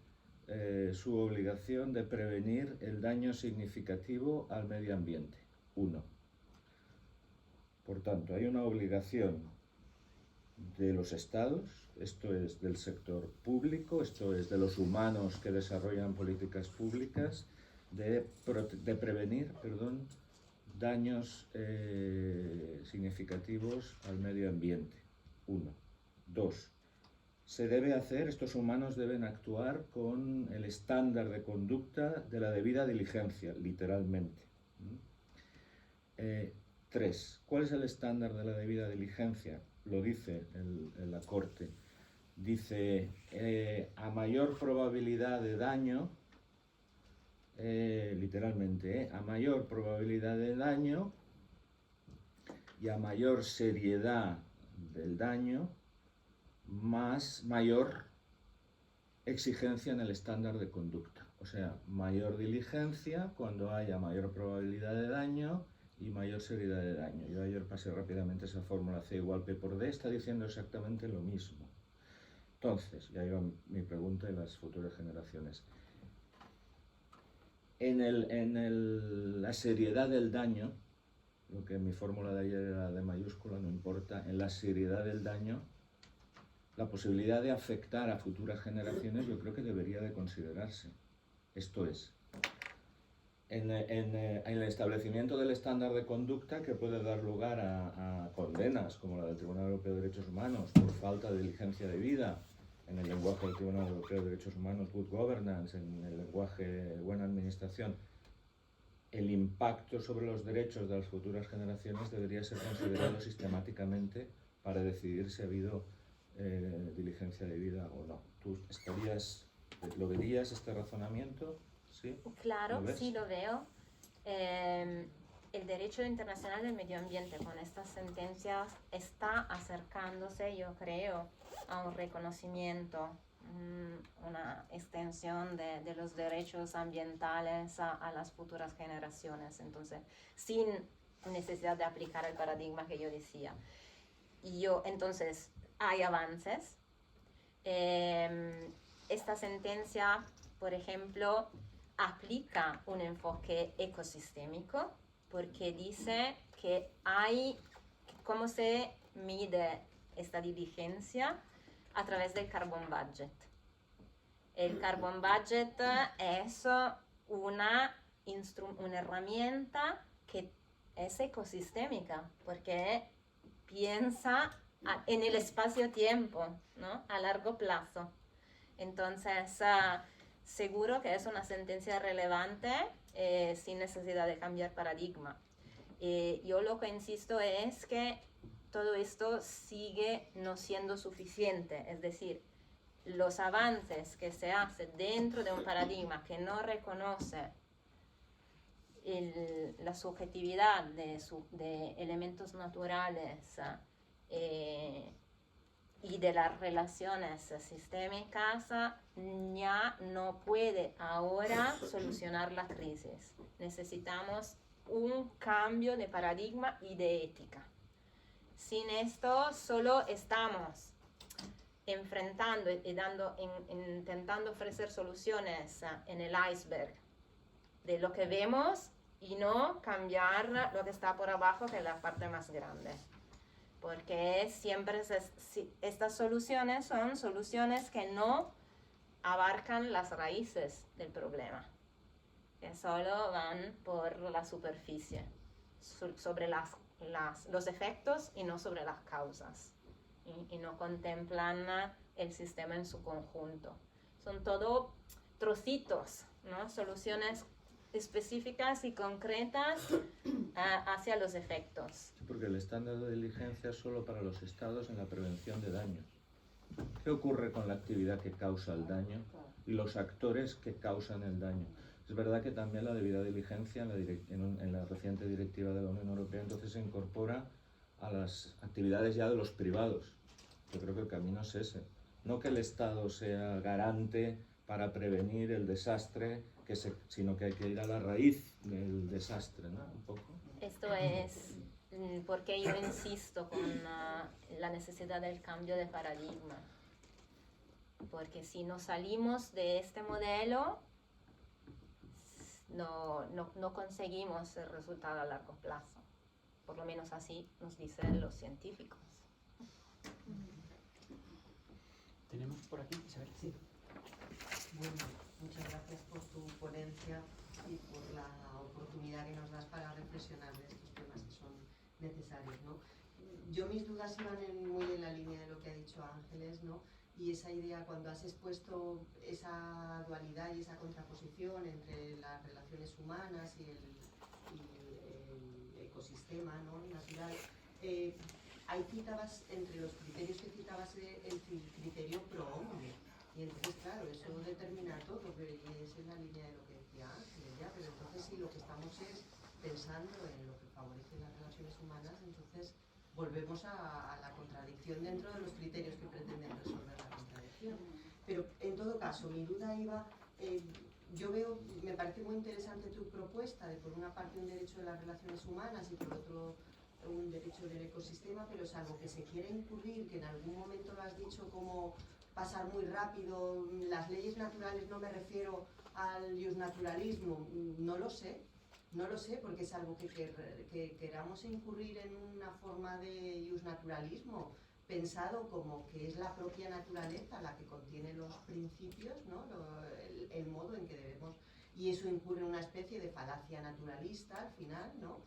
su obligación de prevenir el daño significativo al medio ambiente. 1. Por tanto, hay una obligación de los Estados, esto es del sector público, esto es de los humanos que desarrollan políticas públicas, de prevenir, daños significativos al medio ambiente. 1. 2. Se debe hacer, estos humanos deben actuar con el estándar de conducta de la debida diligencia, literalmente. 3. ¿Cuál es el estándar de la debida diligencia? Lo dice la Corte. Dice, a mayor probabilidad de daño, literalmente, a mayor probabilidad de daño y a mayor seriedad del daño, mayor exigencia en el estándar de conducta. O sea, mayor diligencia cuando haya mayor probabilidad de daño y mayor seriedad de daño. Yo ayer pasé rápidamente esa fórmula, C igual P por D, está diciendo exactamente lo mismo. Entonces, ya iba mi pregunta y las futuras generaciones. La seriedad del daño, lo que mi fórmula de ayer era de mayúscula, no importa, en la seriedad del daño, la posibilidad de afectar a futuras generaciones yo creo que debería de considerarse. Esto es, en el establecimiento del estándar de conducta que puede dar lugar a condenas como la del Tribunal Europeo de Derechos Humanos por falta de diligencia debida, en el lenguaje del Tribunal Europeo de Derechos Humanos, good governance, en el lenguaje buena administración, el impacto sobre los derechos de las futuras generaciones debería ser considerado sistemáticamente para decidir si ha habido diligencia debida o no. ¿Tú lo verías este razonamiento? ¿Sí? Claro, ¿Lo ves? sí lo veo. El derecho internacional del medio ambiente con estas sentencias está acercándose, yo creo, a un reconocimiento, una extensión de los derechos ambientales a las futuras generaciones, entonces, sin necesidad de aplicar el paradigma que yo decía. Entonces, hay avances. Esta sentencia, por ejemplo, aplica un enfoque ecosistémico porque dice que cómo se mide esta diligencia a través del carbon budget. El carbon budget es una herramienta que es ecosistémica porque piensa en el espacio-tiempo, ¿no? A largo plazo. Entonces, seguro que es una sentencia relevante sin necesidad de cambiar paradigma. Yo lo que insisto es que todo esto sigue no siendo suficiente, es decir, los avances que se hacen dentro de un paradigma que no reconoce la subjetividad de elementos naturales y de las relaciones sistémicas ya no puede ahora solucionar la crisis. Necesitamos un cambio de paradigma y de ética. Sin esto solo estamos enfrentando y intentando ofrecer soluciones en el iceberg de lo que vemos y no cambiar lo que está por abajo, que es la parte más grande. Porque siempre estas soluciones son soluciones que no abarcan las raíces del problema, que solo van por la superficie, sobre los efectos y no sobre las causas, y no contemplan el sistema en su conjunto. Son todo trocitos, ¿no? Soluciones específicas y concretas hacia los efectos. Sí, porque el estándar de diligencia es solo para los estados en la prevención de daños. ¿Qué ocurre con la actividad que causa el daño y los actores que causan el daño? Es verdad que también la debida diligencia en la reciente directiva de la Unión Europea entonces se incorpora a las actividades ya de los privados. Yo creo que el camino es ese. No que el Estado sea garante para prevenir el desastre, sino que hay que ir a la raíz del desastre, ¿no? Un poco. Esto es porque yo insisto con la necesidad del cambio de paradigma. Porque si no salimos de este modelo, no conseguimos el resultado a largo plazo. Por lo menos así nos dicen los científicos. Tenemos por aquí, Isabel. Sí. Bueno, muchas gracias por tu ponencia y por la oportunidad que nos das para reflexionar de estos temas que son necesarios, ¿no? Yo mis dudas iban muy en la línea de lo que ha dicho Ángeles, ¿no? Y esa idea, cuando has expuesto esa dualidad y esa contraposición entre las relaciones humanas y el ecosistema, ¿no? Natural, ahí citabas, entre los criterios que citabas, el criterio pro hombre. Y entonces, claro, eso determina todo, pero y es en la línea de lo que decía Ángel, ya, pero entonces si lo que estamos es pensando en lo que favorece las relaciones humanas, entonces volvemos a la contradicción dentro de los criterios que pretenden resolver la contradicción. Pero en todo caso, mi duda iba, yo veo, me parece muy interesante tu propuesta de por una parte un derecho de las relaciones humanas y por otro un derecho del ecosistema, pero salvo que se quiera incurrir, que en algún momento lo has dicho como pasar muy rápido, las leyes naturales, no me refiero al justnaturalismo, no lo sé, porque salvo que queramos incurrir en una forma de justnaturalismo pensado como que es la propia naturaleza la que contiene los principios, ¿no? El modo en que debemos, y eso incurre en una especie de falacia naturalista al final, ¿no?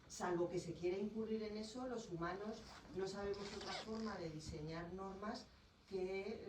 Salvo que se quiera incurrir en eso, los humanos no sabemos otra forma de diseñar normas que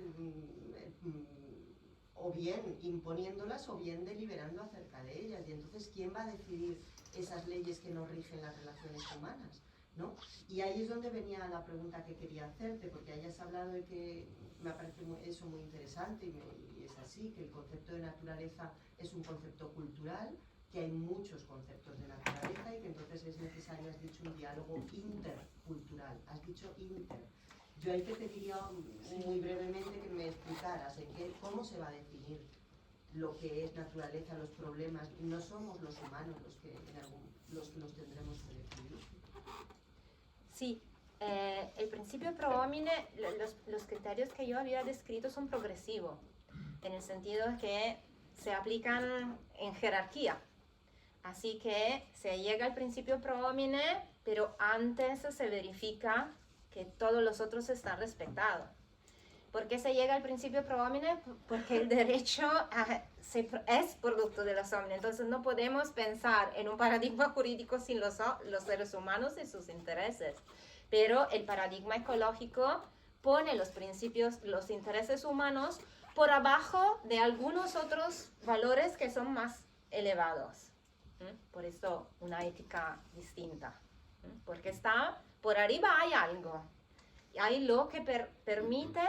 o bien imponiéndolas o bien deliberando acerca de ellas. Y entonces, ¿quién va a decidir esas leyes que nos rigen las relaciones humanas? ¿No? Y ahí es donde venía la pregunta que quería hacerte, porque hayas hablado de que me parece eso muy interesante y es así, que el concepto de naturaleza es un concepto cultural, que hay muchos conceptos de naturaleza y que entonces es necesario, has dicho, un diálogo intercultural, has dicho inter. Yo ahí te pediría muy brevemente que me explicaras cómo se va a definir lo que es naturaleza, los problemas. No somos los humanos los que los tendremos que definir. Sí, el principio pro homine, los criterios que yo había descrito son progresivos, en el sentido de que se aplican en jerarquía. Así que se llega al principio pro homine, pero antes se verifica que todos los otros están respetados. ¿Por qué se llega al principio pro homine? Porque el derecho es producto de los hombres. Entonces no podemos pensar en un paradigma jurídico sin los seres humanos y sus intereses. Pero el paradigma ecológico pone los principios, los intereses humanos por abajo de algunos otros valores que son más elevados. Por eso una ética distinta. Porque está por arriba hay algo. Hay lo que permite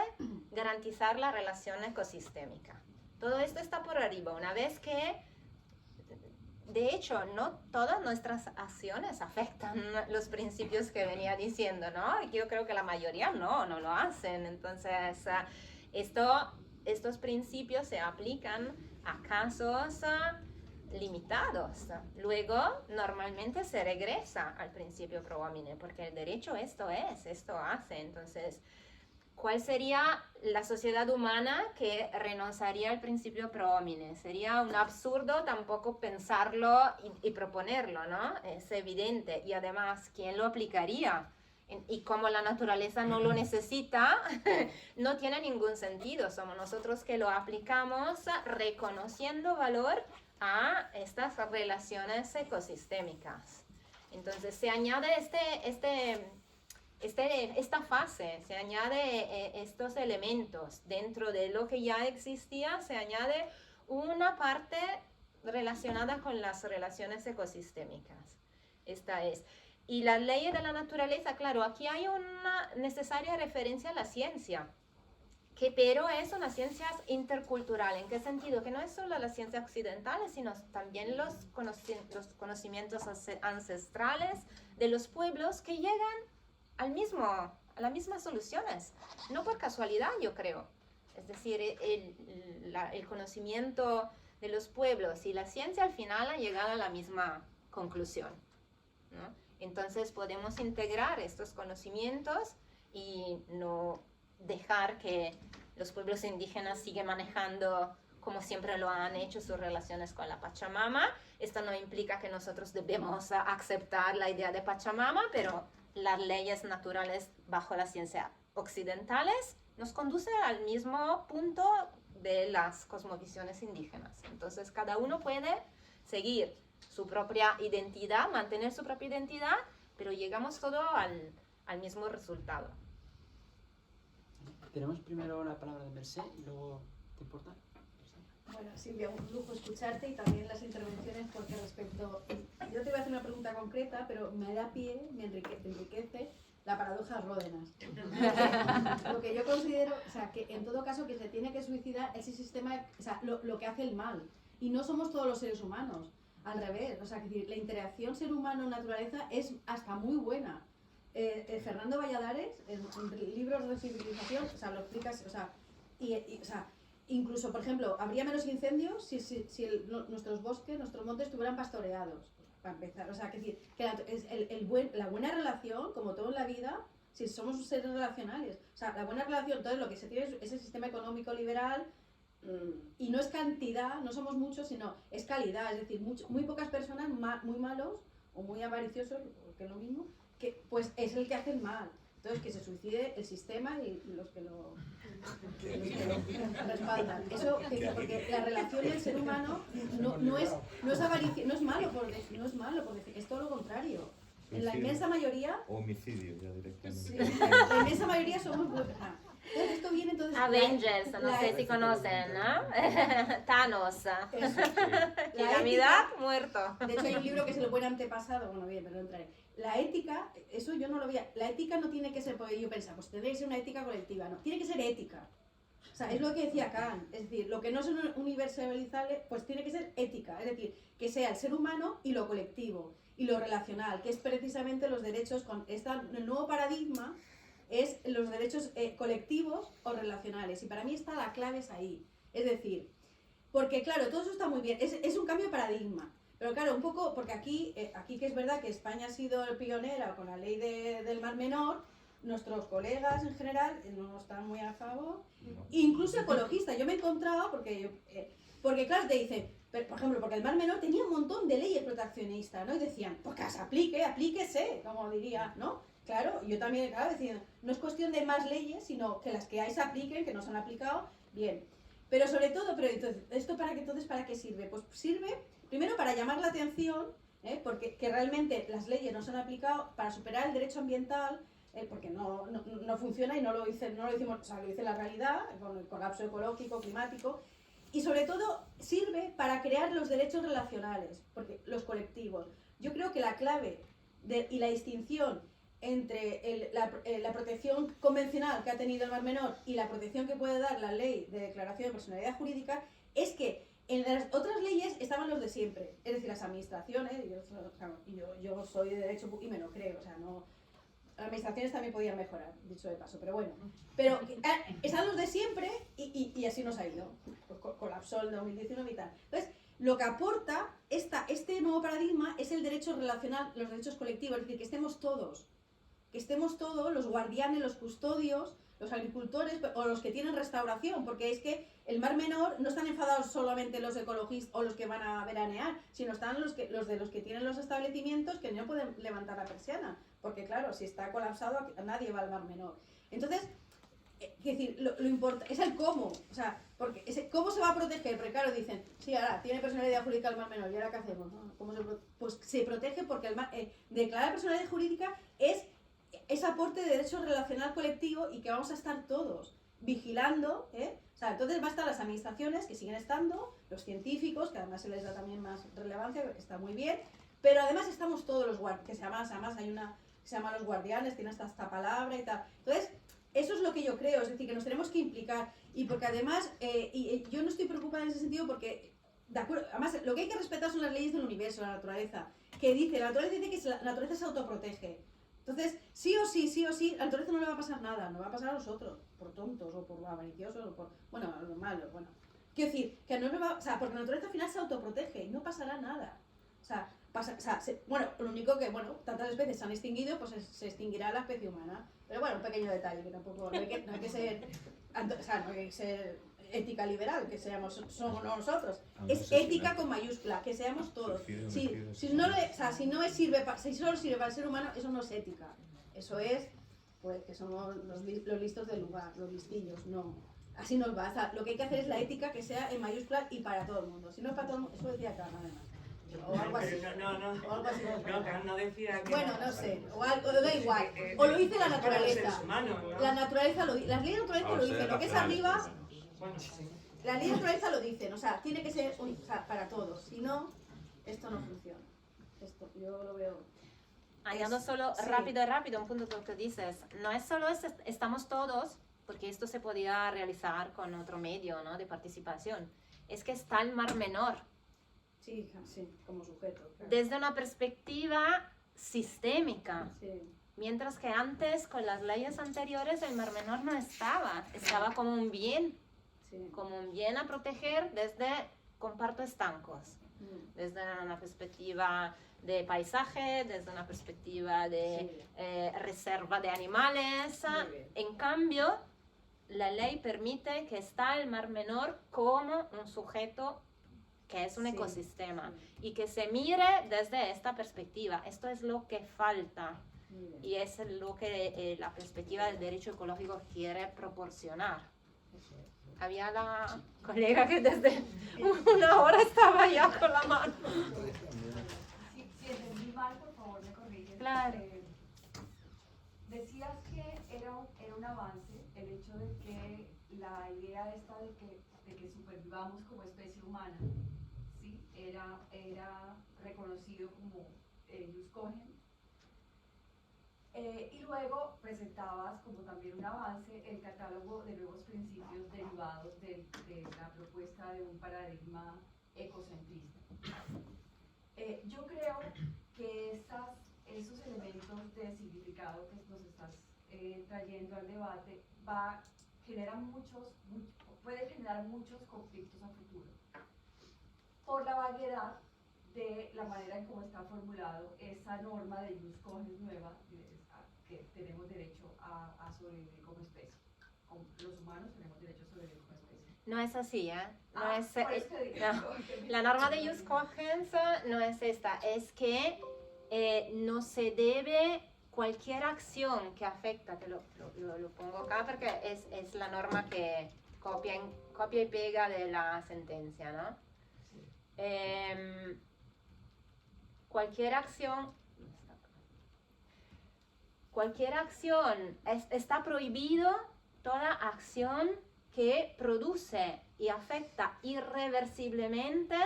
garantizar la relación ecosistémica. Todo esto está por arriba. Una vez que, de hecho, no todas nuestras acciones afectan los principios que venía diciendo, ¿no? Yo creo que la mayoría no lo hacen. Entonces, estos principios se aplican a casos limitados. Luego, normalmente se regresa al principio pro homine, porque el derecho esto hace. Entonces, ¿cuál sería la sociedad humana que renunciaría al principio pro homine? Sería un absurdo tampoco pensarlo y proponerlo, ¿no? Es evidente. Y además, ¿quién lo aplicaría? Y como la naturaleza no lo necesita, no tiene ningún sentido. Somos nosotros que lo aplicamos reconociendo valor a estas relaciones ecosistémicas. Entonces se añade esta fase, se añade estos elementos. Dentro de lo que ya existía, se añade una parte relacionada con las relaciones ecosistémicas. Esta es. Y las leyes de la naturaleza, claro, aquí hay una necesaria referencia a la ciencia, pero es una ciencia intercultural. ¿En qué sentido? Que no es solo las ciencias occidentales, sino también los conocimientos ancestrales de los pueblos que llegan a las mismas soluciones. No por casualidad, yo creo. Es decir, el conocimiento de los pueblos y la ciencia al final han llegado a la misma conclusión, ¿no? Entonces podemos integrar estos conocimientos y no dejar que los pueblos indígenas sigan manejando como siempre lo han hecho sus relaciones con la Pachamama. Esto no implica que nosotros debemos aceptar la idea de Pachamama, pero las leyes naturales bajo la ciencia occidentales nos conducen al mismo punto de las cosmovisiones indígenas. Entonces cada uno puede seguir su propia identidad, mantener su propia identidad, pero llegamos todo al mismo resultado. Tenemos primero la palabra de Mercè y luego, ¿te importa? Bueno, Silvia, un lujo escucharte y también las intervenciones porque respecto... Yo te voy a hacer una pregunta concreta, pero me da pie, me enriquece la paradoja Ródenas. Lo que yo considero, o sea, que en todo caso que se tiene que suicidar ese sistema, o sea, lo que hace el mal. Y no somos todos los seres humanos, al revés. O sea, es decir, la interacción ser humano-naturaleza es hasta muy buena. Fernando Valladares, en libros de civilización, o sea, lo explicas, o sea, o sea, incluso, por ejemplo, habría menos incendios si nuestros bosques, nuestros montes estuvieran pastoreados, para empezar. O sea, que decir, que la buena relación, como todo en la vida, si somos seres relacionales, o sea, la buena relación, entonces lo que se tiene es el sistema económico liberal, y no es cantidad, no somos muchos, sino es calidad, es decir, muy pocas personas muy malos o muy avariciosos, que es lo mismo, que pues es el que hace el mal. Entonces, que se suicide el sistema y los que lo respaldan. Eso, porque la relación del ser humano no es avaricia, no es malo por decir, es todo lo contrario. En la inmensa mayoría... Homicidio, ya directamente. Sí, la inmensa mayoría somos buenos. Entonces, esto viene entonces... Avengers, no sé si conocen, ¿no? Thanos. Calamidad, muerto. De hecho, hay un libro que es el buen antepasado, bueno, bien, pero no entraré. La ética, eso yo no lo veía. La ética no tiene que ser, porque yo pensaba, pues tendría que ser una ética colectiva, no, tiene que ser ética. O sea, es lo que decía Kant, es decir, lo que no es universalizable, pues tiene que ser ética, es decir, que sea el ser humano y lo colectivo, y lo relacional, que es precisamente los derechos, el nuevo paradigma es los derechos colectivos o relacionales, y para mí la clave es ahí. Es decir, porque claro, todo eso está muy bien, es un cambio de paradigma. Pero claro, un poco, porque aquí que es verdad que España ha sido pionera con la ley del Mar Menor, nuestros colegas en general no están muy a favor, incluso ecologistas. Yo me he encontrado, porque claro, te dicen, por ejemplo, porque el Mar Menor tenía un montón de leyes proteccionistas, ¿no? Y decían, pues que se aplíquese, como diría, ¿no? Claro, yo también, claro, decía, no es cuestión de más leyes, sino que las que hay se apliquen, que no se han aplicado, bien. Pero sobre todo, entonces, ¿esto para qué sirve? Pues sirve primero para llamar la atención, porque que realmente las leyes no se han aplicado para superar el derecho ambiental, porque no funciona y no lo hicimos, o sea, lo dice la realidad, con el colapso ecológico, climático, y sobre todo sirve para crear los derechos relacionales, porque los colectivos. Yo creo que la clave y la distinción entre la protección convencional que ha tenido el Mar Menor y la protección que puede dar la ley de declaración de personalidad jurídica es que en las otras leyes estaban los de siempre, es decir, las administraciones, yo soy de derecho y me lo creo, o sea, no, las administraciones también podían mejorar, dicho de paso, pero bueno, pero están los de siempre y así nos ha ido, pues colapsó el 2019 y tal. Entonces, lo que aporta este nuevo paradigma es el derecho relacional, los derechos colectivos, es decir, que estemos todos, los guardianes, los custodios, los agricultores o los que tienen restauración, porque es que el Mar Menor no están enfadados solamente los ecologistas o los que van a veranear, sino están los de los que tienen los establecimientos que no pueden levantar la persiana, porque claro, si está colapsado nadie va al Mar Menor. Entonces, es decir, lo importante es el cómo, o sea, porque cómo se va a proteger, porque claro, dicen, sí, ahora tiene personalidad jurídica el Mar Menor, ¿y ahora qué hacemos? ¿No? Pues se protege porque declarar personalidad jurídica es aporte de derecho relacional colectivo y que vamos a estar todos vigilando, O sea, entonces va a estar las administraciones que siguen estando, los científicos, que además se les da también más relevancia, que está muy bien, pero además estamos todos los guardianes, que además hay una que se llama los guardianes, tiene hasta esta palabra y tal. Entonces, eso es lo que yo creo, es decir, que nos tenemos que implicar y porque además, yo no estoy preocupada en ese sentido porque, de acuerdo, además lo que hay que respetar son las leyes del universo, la naturaleza, la naturaleza dice que la naturaleza se autoprotege. Entonces, sí o sí, a la naturaleza no le va a pasar nada, nos va a pasar a nosotros, por tontos o por avariciosos o por, bueno, lo malo, bueno. Quiero decir, que no nos va, o sea, porque la naturaleza al final se autoprotege y no pasará nada. O sea, bueno, lo único que, bueno, tantas especies se han extinguido, pues se extinguirá la especie humana. Pero bueno, un pequeño detalle, que tampoco, no hay que ser, o sea, no hay que ser ética liberal, que somos nosotros. Es ética con mayúscula, que seamos todos. Si solo sirve para el ser humano, eso no es ética. Eso es, pues, que somos los listos del lugar, los listillos, no. Así nos va. O sea, lo que hay que hacer es la ética que sea en mayúscula y para todo el mundo. Si no es para todo el mundo, eso decía Kant, además. O algo así. O algo así. No decía que... Bueno, no sé. O da igual. O lo dice la naturaleza. Humanos, ¿no? La naturaleza lo dice. Las leyes de la naturaleza lo dicen. Lo que es arriba... Bueno, sí. La ley de naturaleza lo dicen, o sea, tiene que ser para todos, si no, esto no funciona. Esto yo lo veo. Añado solo sí. rápido un punto de lo que dices. No es solo estamos todos, porque esto se podía realizar con otro medio, ¿no? De participación. Es que está el Mar Menor. Sí, sí, como sujeto. Claro. Desde una perspectiva sistémica. Sí, Mientras que antes, con las leyes anteriores, el Mar Menor no estaba. Estaba como un bien a proteger desde, comparto estancos. Desde una perspectiva de paisaje, desde una perspectiva de reserva de animales. Muy bien. En cambio, la ley permite que está el Mar Menor como un sujeto que es un Sí, ecosistema sí. y que se mire desde esta perspectiva. Esto es lo que falta Muy bien. y es lo que la perspectiva del derecho ecológico quiere proporcionar. Había la colega que desde una hora estaba ya con la mano. Si entendí mal, por favor, me corriges. Claro. Decías que era un avance el hecho de que la idea esta de que supervivamos como especie humana, ¿sí? Era reconocido como jus cogens. Y luego presentabas como también un avance el catálogo de nuevos principios derivados de la propuesta de un paradigma ecocentrista. Yo creo que esos elementos de significado que nos estás trayendo al debate puede generar muchos conflictos a futuro por la vaguedad de la manera en cómo está formulado esa norma de jus cogens nueva que tenemos derecho a sobrevivir como especie. Los humanos tenemos derecho a sobrevivir como especie. No es así, ¿eh? No Ah, es, por eso te digo, no. La norma de jus cogens no es esta, es que no se debe cualquier acción que afecta, te lo pongo acá porque es la norma que copia y pega de la sentencia, ¿no? Cualquier acción está prohibido toda acción que produce y afecta irreversiblemente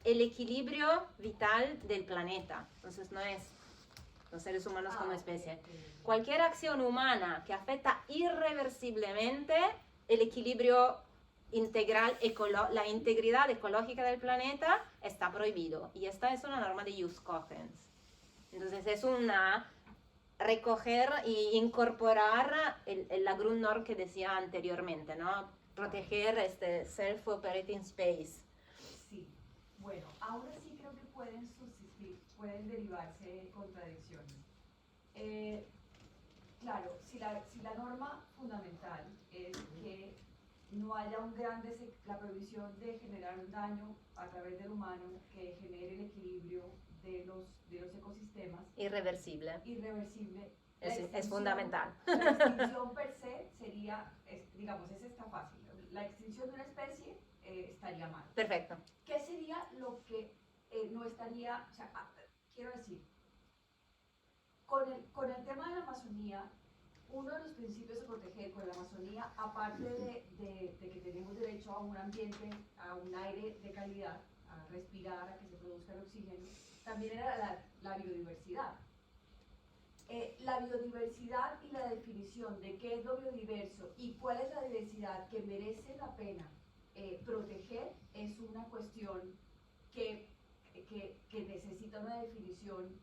el equilibrio vital del planeta. Entonces no es los seres humanos como especie. Cualquier acción humana que afecta irreversiblemente el equilibrio integral, la integridad ecológica del planeta está prohibido. Y esta es una norma de jus cogens. Entonces es recoger e incorporar la Grundnorm que decía anteriormente, ¿no? Proteger este self-operating space. Sí, bueno, ahora sí creo que pueden subsistir, pueden derivarse contradicciones. Claro, si la norma fundamental es que no haya la prohibición de generar un daño a través del humano que genere el equilibrio de los ecosistemas. Irreversible. Irreversible. Es fundamental. La extinción per se sería, digamos, esa está fácil. La extinción de una especie estaría mal. Perfecto. ¿Qué sería lo que no estaría, o sea, quiero decir, con el tema de la Amazonía, uno de los principios a proteger con la Amazonía, aparte de que tenemos derecho a un ambiente, a un aire de calidad, a respirar, a que se produzca el oxígeno, también era la biodiversidad. La biodiversidad y la definición de qué es lo biodiverso y cuál es la diversidad que merece la pena proteger es una cuestión que necesita una definición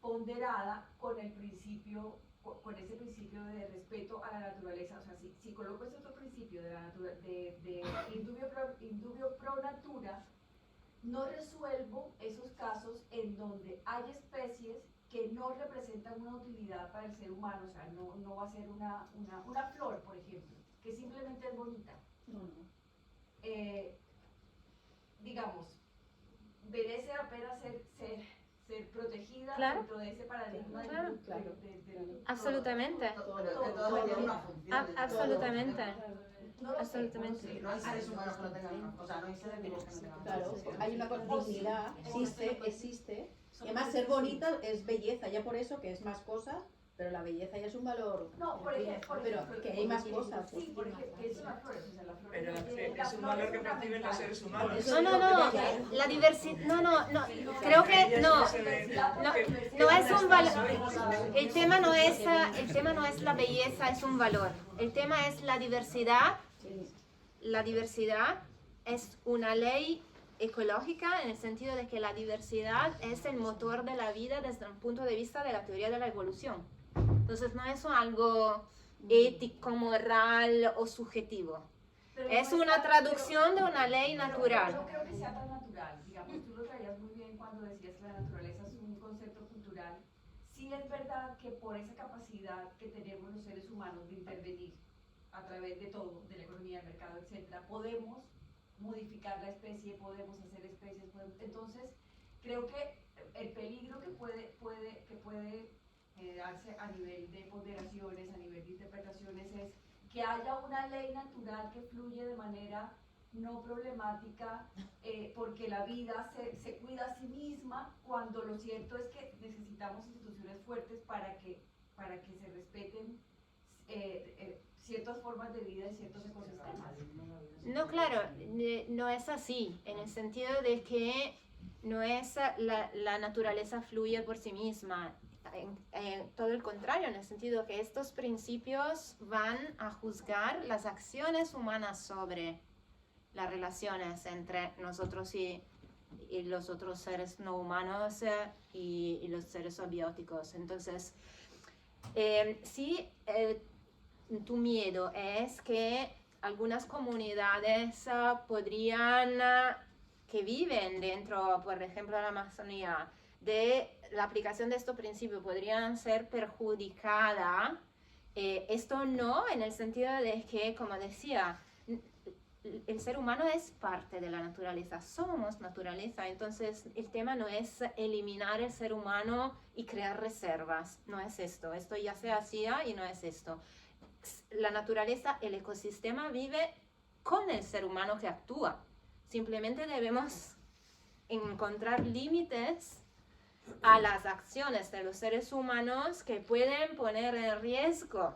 ponderada con ese principio de respeto a la naturaleza. O sea, si coloco ese otro principio de indubio pro natura, no resuelvo esos casos en donde hay especies que no representan una utilidad para el ser humano. O sea, no va a ser una flor, por ejemplo, que simplemente es bonita. No. Digamos, merece la pena ser protegida, claro, dentro de ese paradigma. Claro, claro. Absolutamente. Absolutamente. No lo sé, Absolutamente. no sé. No hay seres humanos que no tengan, o sea, no hay seres vivos que no tengan. Claro, hay una dignidad, existe. Y además ser bonita es belleza, ya por eso que es más cosas, pero la belleza ya es un valor. No, por ejemplo, pero que hay más cosas. Sí, por ejemplo, que son las flores, o sea, las flores. Pero las es un flores valor que son perciben los seres humanos. Eso No, es no, lo que no, decía. la diversidad, no, creo que no, no es un valor, el tema no es la belleza, es un valor, el tema es la diversidad es una ley ecológica en el sentido de que la diversidad es el motor de la vida desde un punto de vista de la teoría de la evolución. Entonces no es algo ético, moral o subjetivo. Pero Es no una traducción de una ley pero natural. no creo que sea tan natural. Digamos, tú lo traías muy bien cuando decías que la naturaleza es un concepto cultural. Sí es verdad que por esa capacidad que tenemos los seres humanos de intervenir a través de todo, de la economía, el mercado, etcétera, podemos modificar la especie, podemos hacer especies, entonces creo que el peligro que puede darse a nivel de ponderaciones, a nivel de interpretaciones, es que haya una ley natural que fluye de manera no problemática, porque la vida se cuida a sí misma, cuando lo cierto es que necesitamos instituciones fuertes para que se respeten ciertas formas de vida en ciertos ecosistemas. No, claro, no es así, en el sentido de que no es la naturaleza fluye por sí misma, todo el contrario, en el sentido que estos principios van a juzgar las acciones humanas sobre las relaciones entre nosotros y los otros seres no humanos y los seres abióticos. Entonces, tu miedo es que algunas comunidades que viven dentro, por ejemplo, de la Amazonía, de la aplicación de estos principios podrían ser perjudicadas. Esto no, en el sentido de que, como decía, el ser humano es parte de la naturaleza, somos naturaleza, entonces el tema no es eliminar el ser humano y crear reservas, no es esto ya se hacía y no es esto. La naturaleza, el ecosistema vive con el ser humano que actúa, simplemente debemos encontrar límites a las acciones de los seres humanos que pueden poner en riesgo,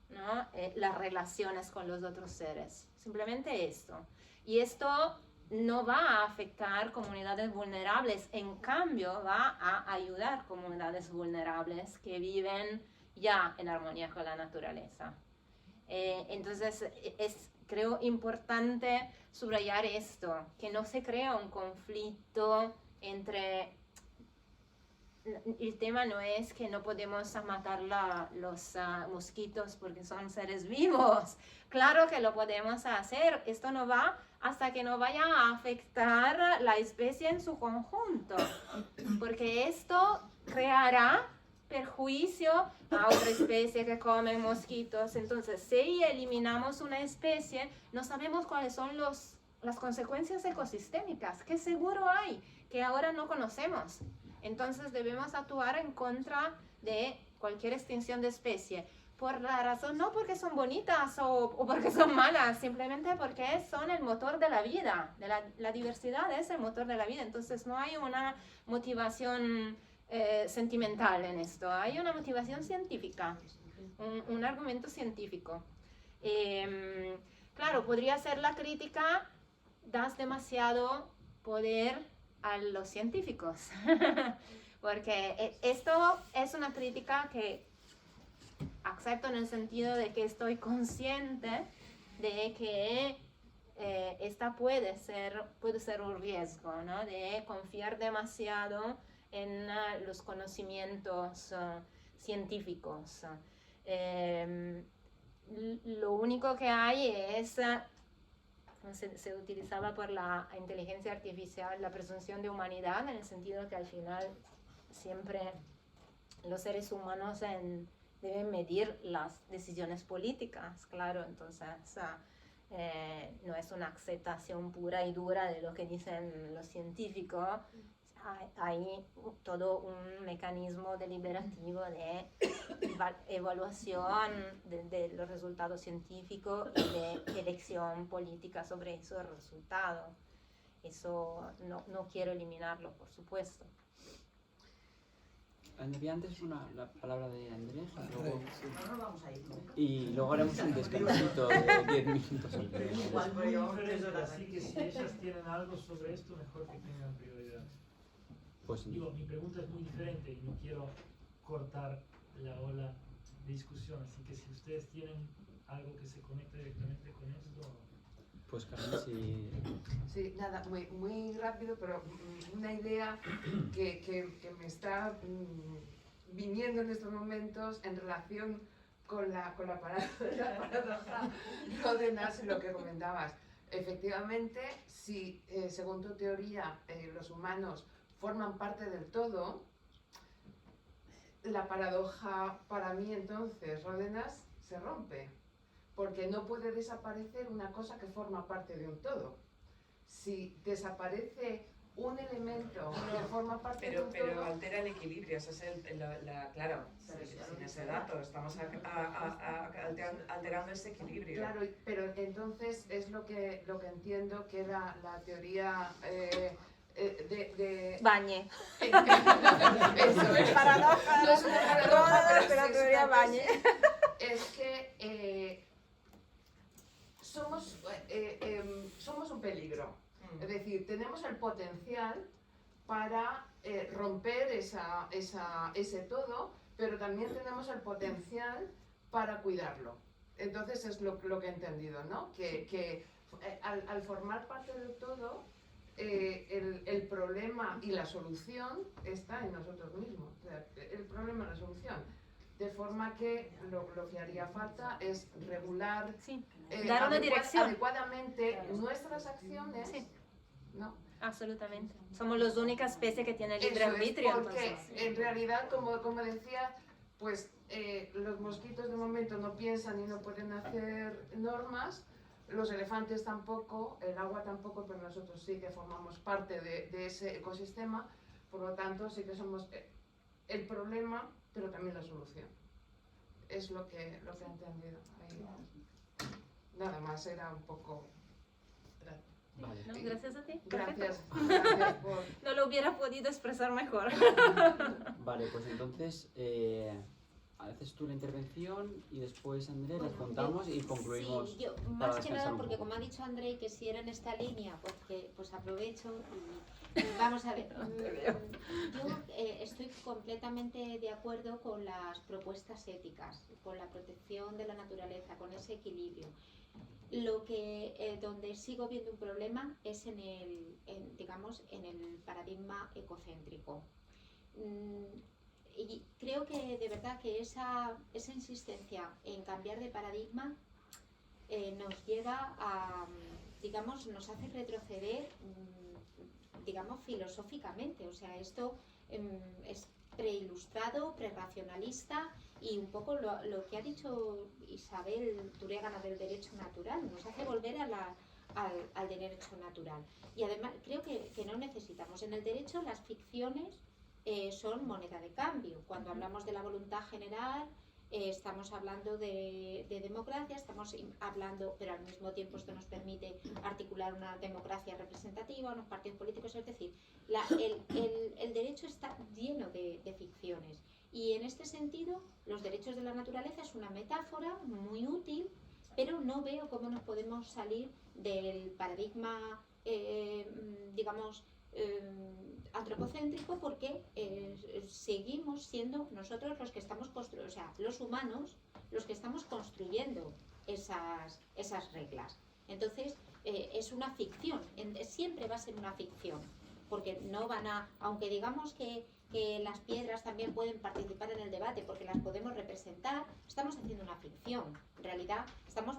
¿no? Las relaciones con los otros seres. Simplemente esto. Y esto no va a afectar comunidades vulnerables, en cambio va a ayudar comunidades vulnerables que viven ya en armonía con la naturaleza. Entonces es, creo, importante subrayar esto, que no se crea un conflicto entre... El tema no es que no podemos matar los mosquitos porque son seres vivos. Claro que lo podemos hacer. Esto no va hasta que no vaya a afectar la especie en su conjunto. Porque esto creará perjuicio a otra especie que come mosquitos. Entonces, si eliminamos una especie, no sabemos cuáles son las consecuencias ecosistémicas, que seguro hay, que ahora no conocemos. Entonces debemos actuar en contra de cualquier extinción de especie. Por la razón, no porque son bonitas o porque son malas, simplemente porque son el motor de la vida. La diversidad es el motor de la vida. Entonces no hay una motivación sentimental en esto. Hay una motivación científica, un argumento científico. Claro, podría ser la crítica, das demasiado poder a los científicos, porque esto es una crítica que acepto en el sentido de que estoy consciente de que esta puede ser un riesgo, ¿no? De confiar demasiado en los conocimientos científicos. Lo único que hay es... Se utilizaba por la inteligencia artificial la presunción de humanidad, en el sentido que al final siempre los seres humanos deben medir las decisiones políticas, claro, entonces no es una aceptación pura y dura de lo que dicen los científicos. Hay todo un mecanismo deliberativo de evaluación de los resultados científicos y de elección política sobre esos resultados. Eso no quiero eliminarlo, por supuesto. Había antes la palabra de Andrés No nos vamos a ir. y luego haremos un descansito de 10 minutos. Igual, pero llevamos 3 horas. Así que si ellas tienen algo sobre esto, mejor que tengan prioridad. Pues Digo, mi pregunta es muy diferente y no quiero cortar la ola de discusión, así que si ustedes tienen algo que se conecte directamente con esto... pues Carmen, si... Sí, nada, muy rápido, pero una idea que me está viniendo en estos momentos en relación con la paradoja Ródenas y lo que comentabas. Efectivamente, si según tu teoría los humanos forman parte del todo, la paradoja para mí entonces, Ródenas, se rompe. Porque no puede desaparecer una cosa que forma parte de un todo. Si desaparece un elemento que forma parte de un Pero todo... altera el equilibrio, ese es claro, sin ese dato, estamos alterando ese equilibrio. Claro, pero entonces es lo que entiendo que la teoría de Bañe. Eso es. Paradoja. No es una paradoja, pero pero la sí es teoría una cosa. Bañe. Es que somos un peligro. Es decir, tenemos el potencial para romper ese todo, pero también tenemos el potencial para cuidarlo. Entonces es lo que he entendido, ¿no? Que al formar parte del todo, el problema y la solución está en nosotros mismos. O sea, el problema y la solución. De forma que lo que haría falta es regular Sí. Dar una dirección. adecuadamente nuestras acciones, Sí. ¿no? Absolutamente. Somos las únicas especies que tienen libre Eso es, arbitrio. porque Entonces. en realidad, como decía, pues los mosquitos de momento no piensan y no pueden hacer normas, los elefantes tampoco, el agua tampoco, pero nosotros sí que formamos parte de ese ecosistema, por lo tanto sí que somos el problema, pero también la solución. Es lo que he entendido. Ahí. Nada más, era un poco... Vale. ¿No? Gracias a ti. Gracias, Perfecto. gracias por... No lo hubiera podido expresar mejor. Vale, pues entonces haces tú la intervención y después Andrés las contamos y concluimos. Sí, yo, para más que descansar nada un porque poco. como ha dicho André que si era en esta línea, pues aprovecho y vamos a ver. Yo estoy completamente de acuerdo con las propuestas éticas, con la protección de la naturaleza, con ese equilibrio. Lo que donde sigo viendo un problema es en el paradigma ecocéntrico. Y creo que de verdad que esa insistencia en cambiar de paradigma nos lleva a, digamos, nos hace retroceder, digamos, filosóficamente. O sea, esto es preilustrado, prerracionalista y un poco lo que ha dicho Isabel Turégana del derecho natural, nos hace volver al derecho natural. Y además creo que no necesitamos. En el derecho las ficciones son moneda de cambio. Cuando hablamos de la voluntad general, estamos hablando de democracia, estamos hablando, pero al mismo tiempo esto nos permite articular una democracia representativa, unos partidos políticos, es decir, el derecho está lleno de ficciones. Y en este sentido, los derechos de la naturaleza es una metáfora muy útil, pero no veo cómo nos podemos salir del paradigma, digamos, antropocéntrico, porque seguimos siendo nosotros los que estamos construyendo, o sea, los humanos, los que estamos construyendo esas reglas. Entonces, es una ficción, siempre va a ser una ficción, porque no van a, aunque digamos que las piedras también pueden participar en el debate porque las podemos representar, estamos haciendo una ficción. En realidad estamos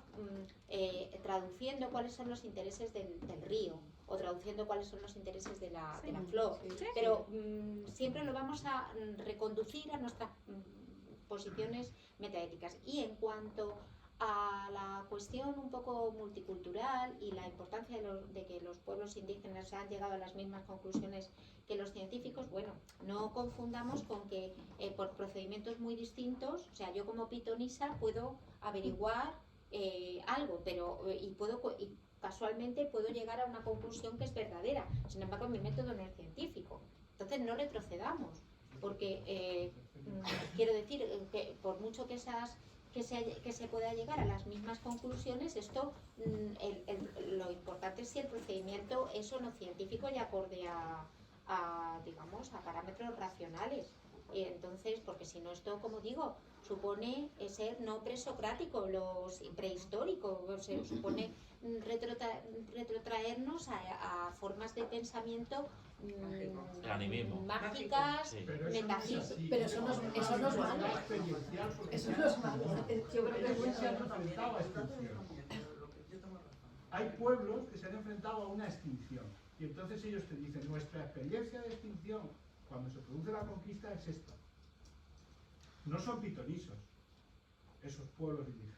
traduciendo cuáles son los intereses del río o traduciendo cuáles son los intereses de la flor. Sí. Pero siempre lo vamos a reconducir a nuestras posiciones metaéticas. Y en cuanto a la cuestión un poco multicultural y la importancia de que los pueblos indígenas han llegado a las mismas conclusiones que los científicos, bueno, no confundamos con que por procedimientos muy distintos, o sea, yo como pitonisa puedo averiguar algo, pero y casualmente puedo llegar a una conclusión que es verdadera, sin embargo mi método no es científico. Entonces no retrocedamos. porque quiero decir que por mucho que se pueda llegar a las mismas conclusiones, esto lo importante es si el procedimiento es o no científico y acorde digamos, a parámetros racionales. Y entonces, porque si no, esto, como digo, supone ser no presocrático, prehistórico, o sea, supone retrotraernos a formas de pensamiento mágicas, metafísicas. Pero eso no es malo. Eso no es malo. Yo creo que es muy cierto. Hay pueblos que se han enfrentado a una extinción y entonces ellos te dicen, nuestra experiencia de extinción cuando se produce la conquista es esta. No son pitonisos esos pueblos indígenas.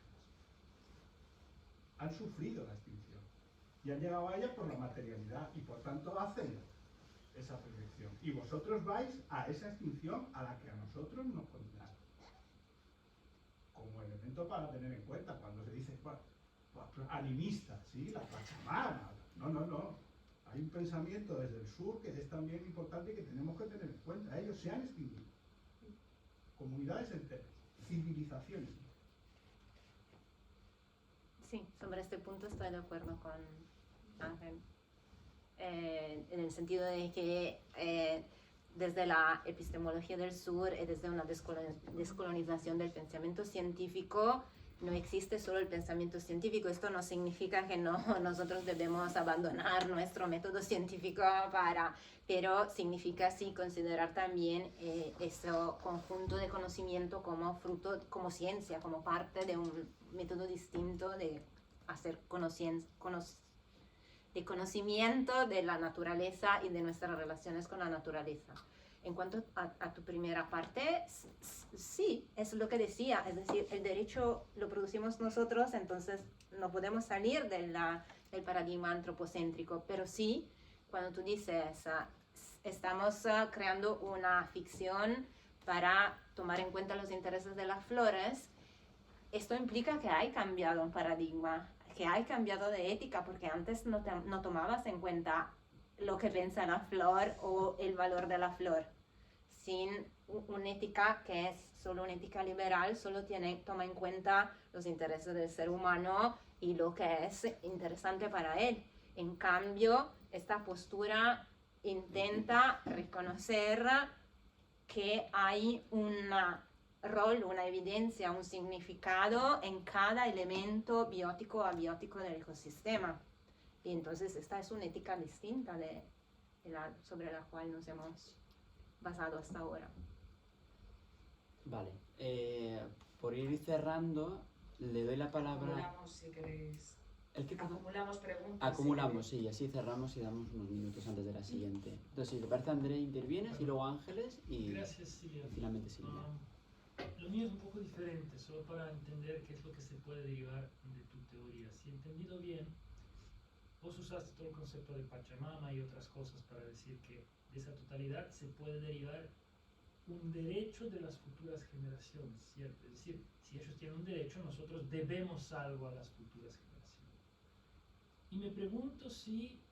Han sufrido la extinción y han llegado a ella por la materialidad y por tanto hacen esa proyección. Y vosotros vais a esa extinción a la que a nosotros nos condenaron. Como elemento para tener en cuenta cuando se dice, bueno, animista, ¿sí? La Pachamama. No. Hay un pensamiento desde el sur que es también importante y que tenemos que tener en cuenta. Ellos se han extinguido. Comunidades enteras, civilizaciones. Sí, sobre este punto estoy de acuerdo con Ángel. En el sentido de que desde la epistemología del sur y desde una descolonización del pensamiento científico, no existe solo el pensamiento científico. Esto no significa que nosotros debemos abandonar nuestro método científico pero significa sí considerar también ese conjunto de conocimiento como fruto, como ciencia, como parte de un método distinto de hacer de conocimiento de la naturaleza y de nuestras relaciones con la naturaleza. En cuanto a tu primera parte, sí, es lo que decía, es decir, el derecho lo producimos nosotros, entonces no podemos salir del paradigma antropocéntrico, pero sí, cuando tú dices, estamos creando una ficción para tomar en cuenta los intereses de las flores, esto implica que hay cambiado un paradigma, que hay cambiado de ética, porque antes no tomabas en cuenta lo que piensa la flor o el valor de la flor. Sin una ética que es solo una ética liberal, solo toma en cuenta los intereses del ser humano y lo que es interesante para él. En cambio, esta postura intenta reconocer que hay un rol, una evidencia, un significado en cada elemento biótico o abiótico del ecosistema. Y entonces esta es una ética distinta sobre la cual nos hemos basado hasta ahora. Vale, por ir cerrando, le doy la palabra... Acumulamos, si queréis. ¿El qué? Acumulamos preguntas. Acumulamos, sí, así cerramos y damos unos minutos antes de la siguiente. Entonces, si te parece, André, intervienes y luego Ángeles y, Gracias, Silvia. Y finalmente Silvia. Lo mío es un poco diferente, solo para entender qué es lo que se puede derivar de tu teoría. Si he entendido bien, vos usaste todo el concepto de Pachamama y otras cosas para decir que de esa totalidad se puede derivar un derecho de las futuras generaciones, ¿cierto? Es decir, si ellos tienen un derecho, nosotros debemos algo a las futuras generaciones. Y me pregunto si,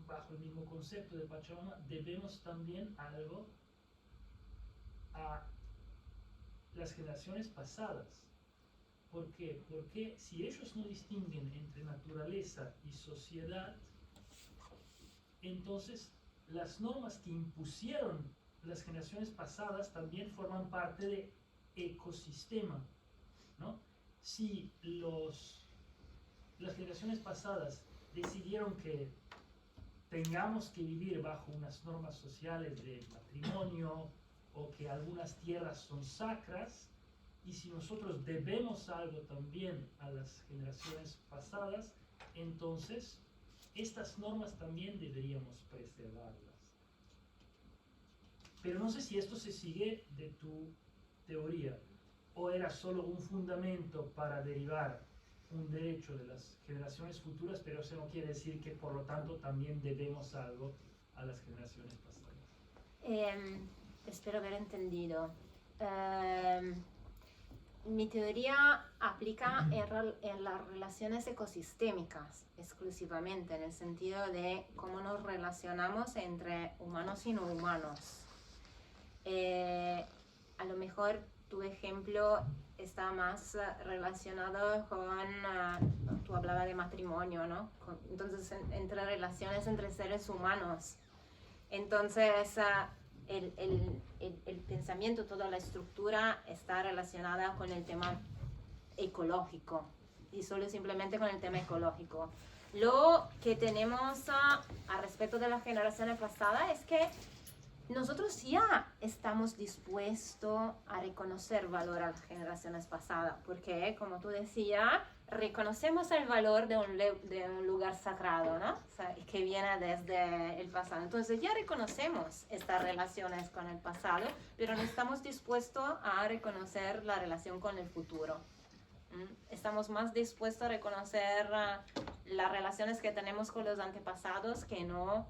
bajo el mismo concepto de Pachamama, debemos también algo a las generaciones pasadas. ¿Por qué? Porque si ellos no distinguen entre naturaleza y sociedad, entonces las normas que impusieron las generaciones pasadas también forman parte de ecosistema, ¿no? Si las generaciones pasadas decidieron que tengamos que vivir bajo unas normas sociales de matrimonio o que algunas tierras son sacras, y si nosotros debemos algo también a las generaciones pasadas, entonces estas normas también deberíamos preservarlas. Pero no sé si esto se sigue de tu teoría o era solo un fundamento para derivar un derecho de las generaciones futuras, pero eso no quiere decir que por lo tanto también debemos algo a las generaciones pasadas. Espero haber entendido. Mi teoría aplica en las relaciones ecosistémicas exclusivamente, en el sentido de cómo nos relacionamos entre humanos y no humanos. A lo mejor tu ejemplo está más relacionado con, tú hablabas de matrimonio, ¿no? Entonces, entre relaciones entre seres humanos. Entonces, el pensamiento, toda la estructura está relacionada con el tema ecológico y solo simplemente con el tema ecológico. Lo que tenemos a respecto de las generaciones pasadas es que nosotros ya estamos dispuestos a reconocer valor a las generaciones pasadas, porque, como tú decías, reconocemos el valor de un lugar sagrado, ¿no? O sea, que viene desde el pasado. Entonces ya reconocemos estas relaciones con el pasado, pero no estamos dispuestos a reconocer la relación con el futuro. Estamos más dispuestos a reconocer las relaciones que tenemos con los antepasados que no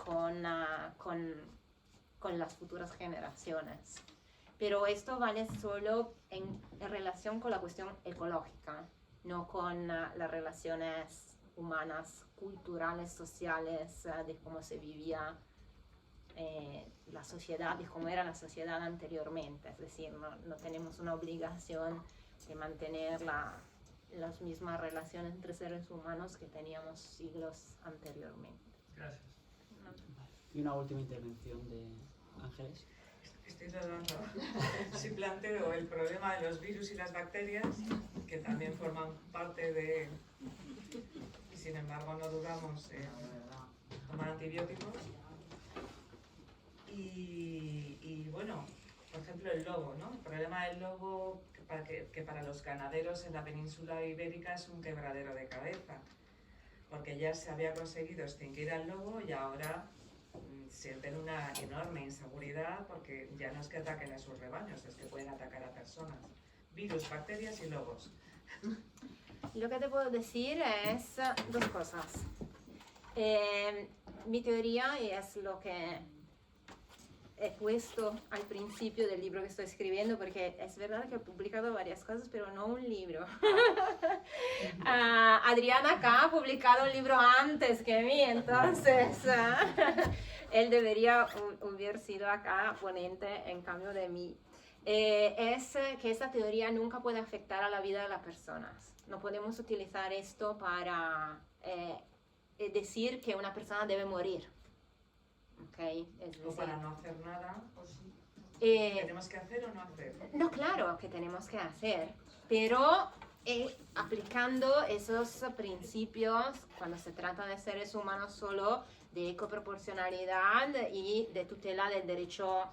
con las futuras generaciones. Pero esto vale solo en relación con la cuestión ecológica, no con las relaciones humanas, culturales, sociales, de cómo se vivía la sociedad, de cómo era la sociedad anteriormente. Es decir, no tenemos una obligación de mantener las mismas relaciones entre seres humanos que teníamos siglos anteriormente. Gracias. Y una última intervención de Ángeles. Estoy tratando. Si planteo el problema de los virus y las bacterias, que también forman parte de... Y sin embargo no dudamos en tomar antibióticos. Y bueno, por ejemplo el lobo, ¿no? El problema del lobo, que para los ganaderos en la península ibérica es un quebradero de cabeza, porque ya se había conseguido extinguir al lobo y ahora sienten una enorme inseguridad porque ya no es que ataquen a sus rebaños, es que pueden atacar a personas. Virus, bacterias y lobos. Lo que te puedo decir es dos cosas. Mi teoría, y es lo que he puesto al principio del libro que estoy escribiendo, porque es verdad que he publicado varias cosas, pero no un libro. Adriana acá ha publicado un libro antes que mí, entonces él debería haber sido acá ponente en cambio de mí. Es que esta teoría nunca puede afectar a la vida de las personas. No podemos utilizar esto para decir que una persona debe morir. Okay, o para no hacer nada, o sí. ¿Tenemos que hacer o no hacer? No, claro que tenemos que hacer, pero aplicando esos principios cuando se trata de seres humanos solo de ecoproporcionalidad y de tutela del derecho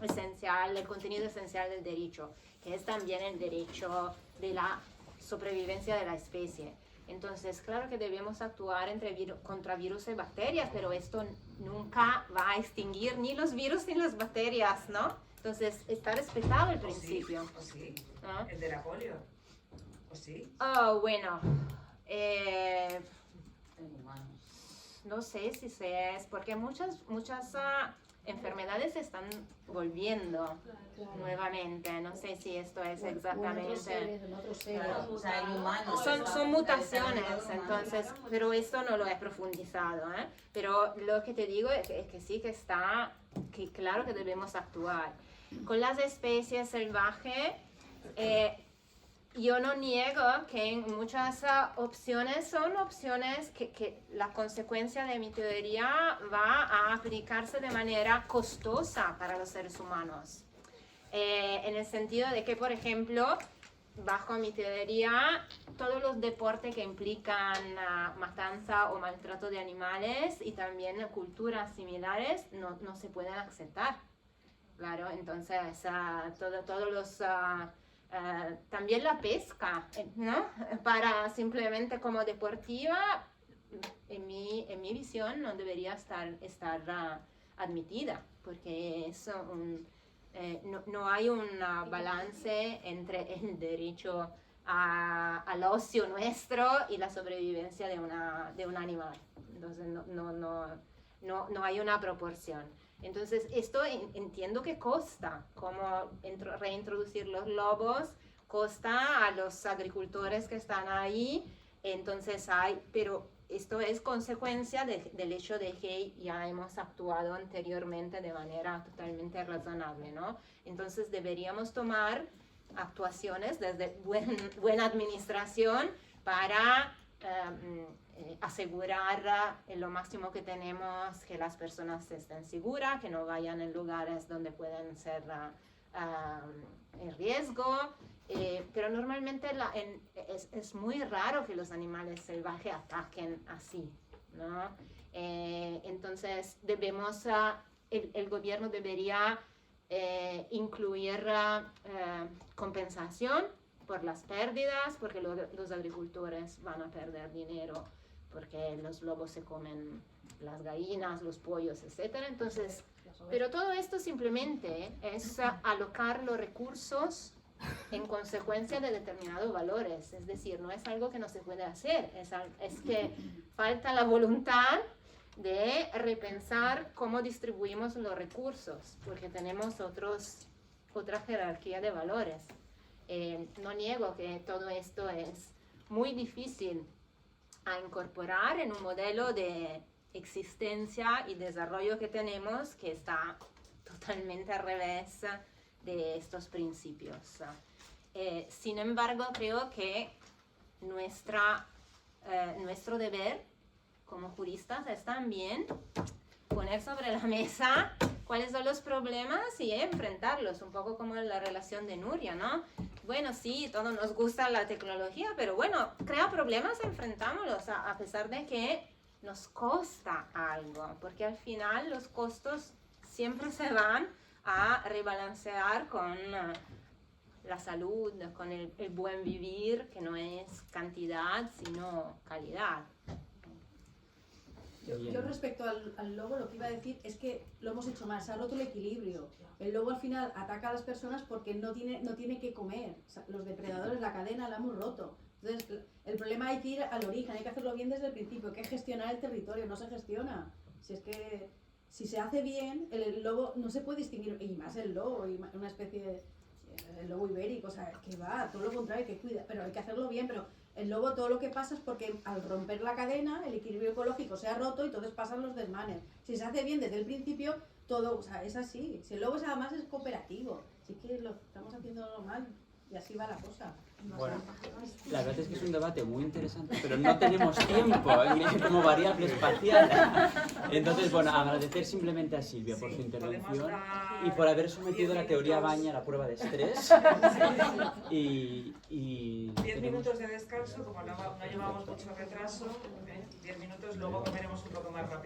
esencial, el contenido esencial del derecho, que es también el derecho de la sobrevivencia de la especie. Entonces, claro que debemos actuar contra virus y bacterias, pero esto nunca va a extinguir ni los virus ni las bacterias, ¿no? Entonces, está respetado el principio. ¿O sí? ¿No? ¿El de la polio? ¿O sí? Oh, bueno. No sé si es porque muchas enfermedades están volviendo nuevamente. No sé si esto es exactamente. Son mutaciones, entonces, pero esto no lo he profundizado, ¿eh? Pero lo que te digo es que sí que claro que debemos actuar. Con las especies salvajes, yo no niego que en muchas opciones son opciones que la consecuencia de mi teoría va a aplicarse de manera costosa para los seres humanos. En el sentido de que, por ejemplo, bajo mi teoría, todos los deportes que implican matanza o maltrato de animales y también culturas similares no se pueden aceptar. Claro, entonces todos los... también la pesca, ¿no? Para simplemente como deportiva, en mi visión no debería estar admitida, porque no hay un balance entre el derecho al ocio nuestro y la sobrevivencia de un animal. Entonces no hay una proporción. Entonces, esto entiendo que costa, como reintroducir los lobos, costa a los agricultores que están ahí, entonces pero esto es consecuencia del hecho de que ya hemos actuado anteriormente de manera totalmente razonable, ¿no? Entonces deberíamos tomar actuaciones desde buena administración para asegurar lo máximo que tenemos que las personas estén seguras, que no vayan en lugares donde pueden ser en riesgo. Pero normalmente es muy raro que los animales salvajes ataquen así, ¿no? Entonces debemos, el gobierno debería incluir compensación por las pérdidas, porque los agricultores van a perder dinero, porque los lobos se comen las gallinas, los pollos, etc. Entonces, pero todo esto simplemente es alocar los recursos en consecuencia de determinados valores, es decir, no es algo que no se puede hacer, es que falta la voluntad de repensar cómo distribuimos los recursos, porque tenemos otra jerarquía de valores. No niego que todo esto es muy difícil a incorporar en un modelo de existencia y desarrollo que tenemos, que está totalmente al revés de estos principios. Sin embargo, creo que nuestro deber como juristas es también poner sobre la mesa cuáles son los problemas y enfrentarlos, un poco como en la relación de Nuria, ¿no? Bueno, sí, todos nos gusta la tecnología, pero bueno, crea problemas, enfrentámoslos, a pesar de que nos costa algo, porque al final los costos siempre se van a rebalancear con la salud, con el buen vivir, que no es cantidad, sino calidad. Yo respecto al lobo, lo que iba a decir es que lo hemos hecho mal, se ha roto el equilibrio. El lobo al final ataca a las personas porque no tiene que comer. O sea, los depredadores, la cadena la hemos roto. Entonces, el problema hay que ir al origen, hay que hacerlo bien desde el principio, hay que gestionar el territorio, no se gestiona. Si es que si se hace bien, el lobo no se puede distinguir, y más el lobo, y una especie de el lobo ibérico, o sea, que va, todo lo contrario, que cuida, pero hay que hacerlo bien, pero el lobo todo lo que pasa es porque al romper la cadena, el equilibrio ecológico se ha roto y entonces pasan los desmanes. Si se hace bien desde el principio, todo, o sea, es así. Si el lobo además es cooperativo, sí que lo estamos haciendo mal y así va la cosa. Bueno, la verdad es que es un debate muy interesante, pero no tenemos tiempo, como variable espacial. Entonces, bueno, agradecer simplemente a Silvia por su intervención y por haber sometido la teoría Baña a la prueba de estrés. Y 10 minutos de descanso, como no llevamos mucho retraso, 10 minutos, luego comeremos un poco más rápido.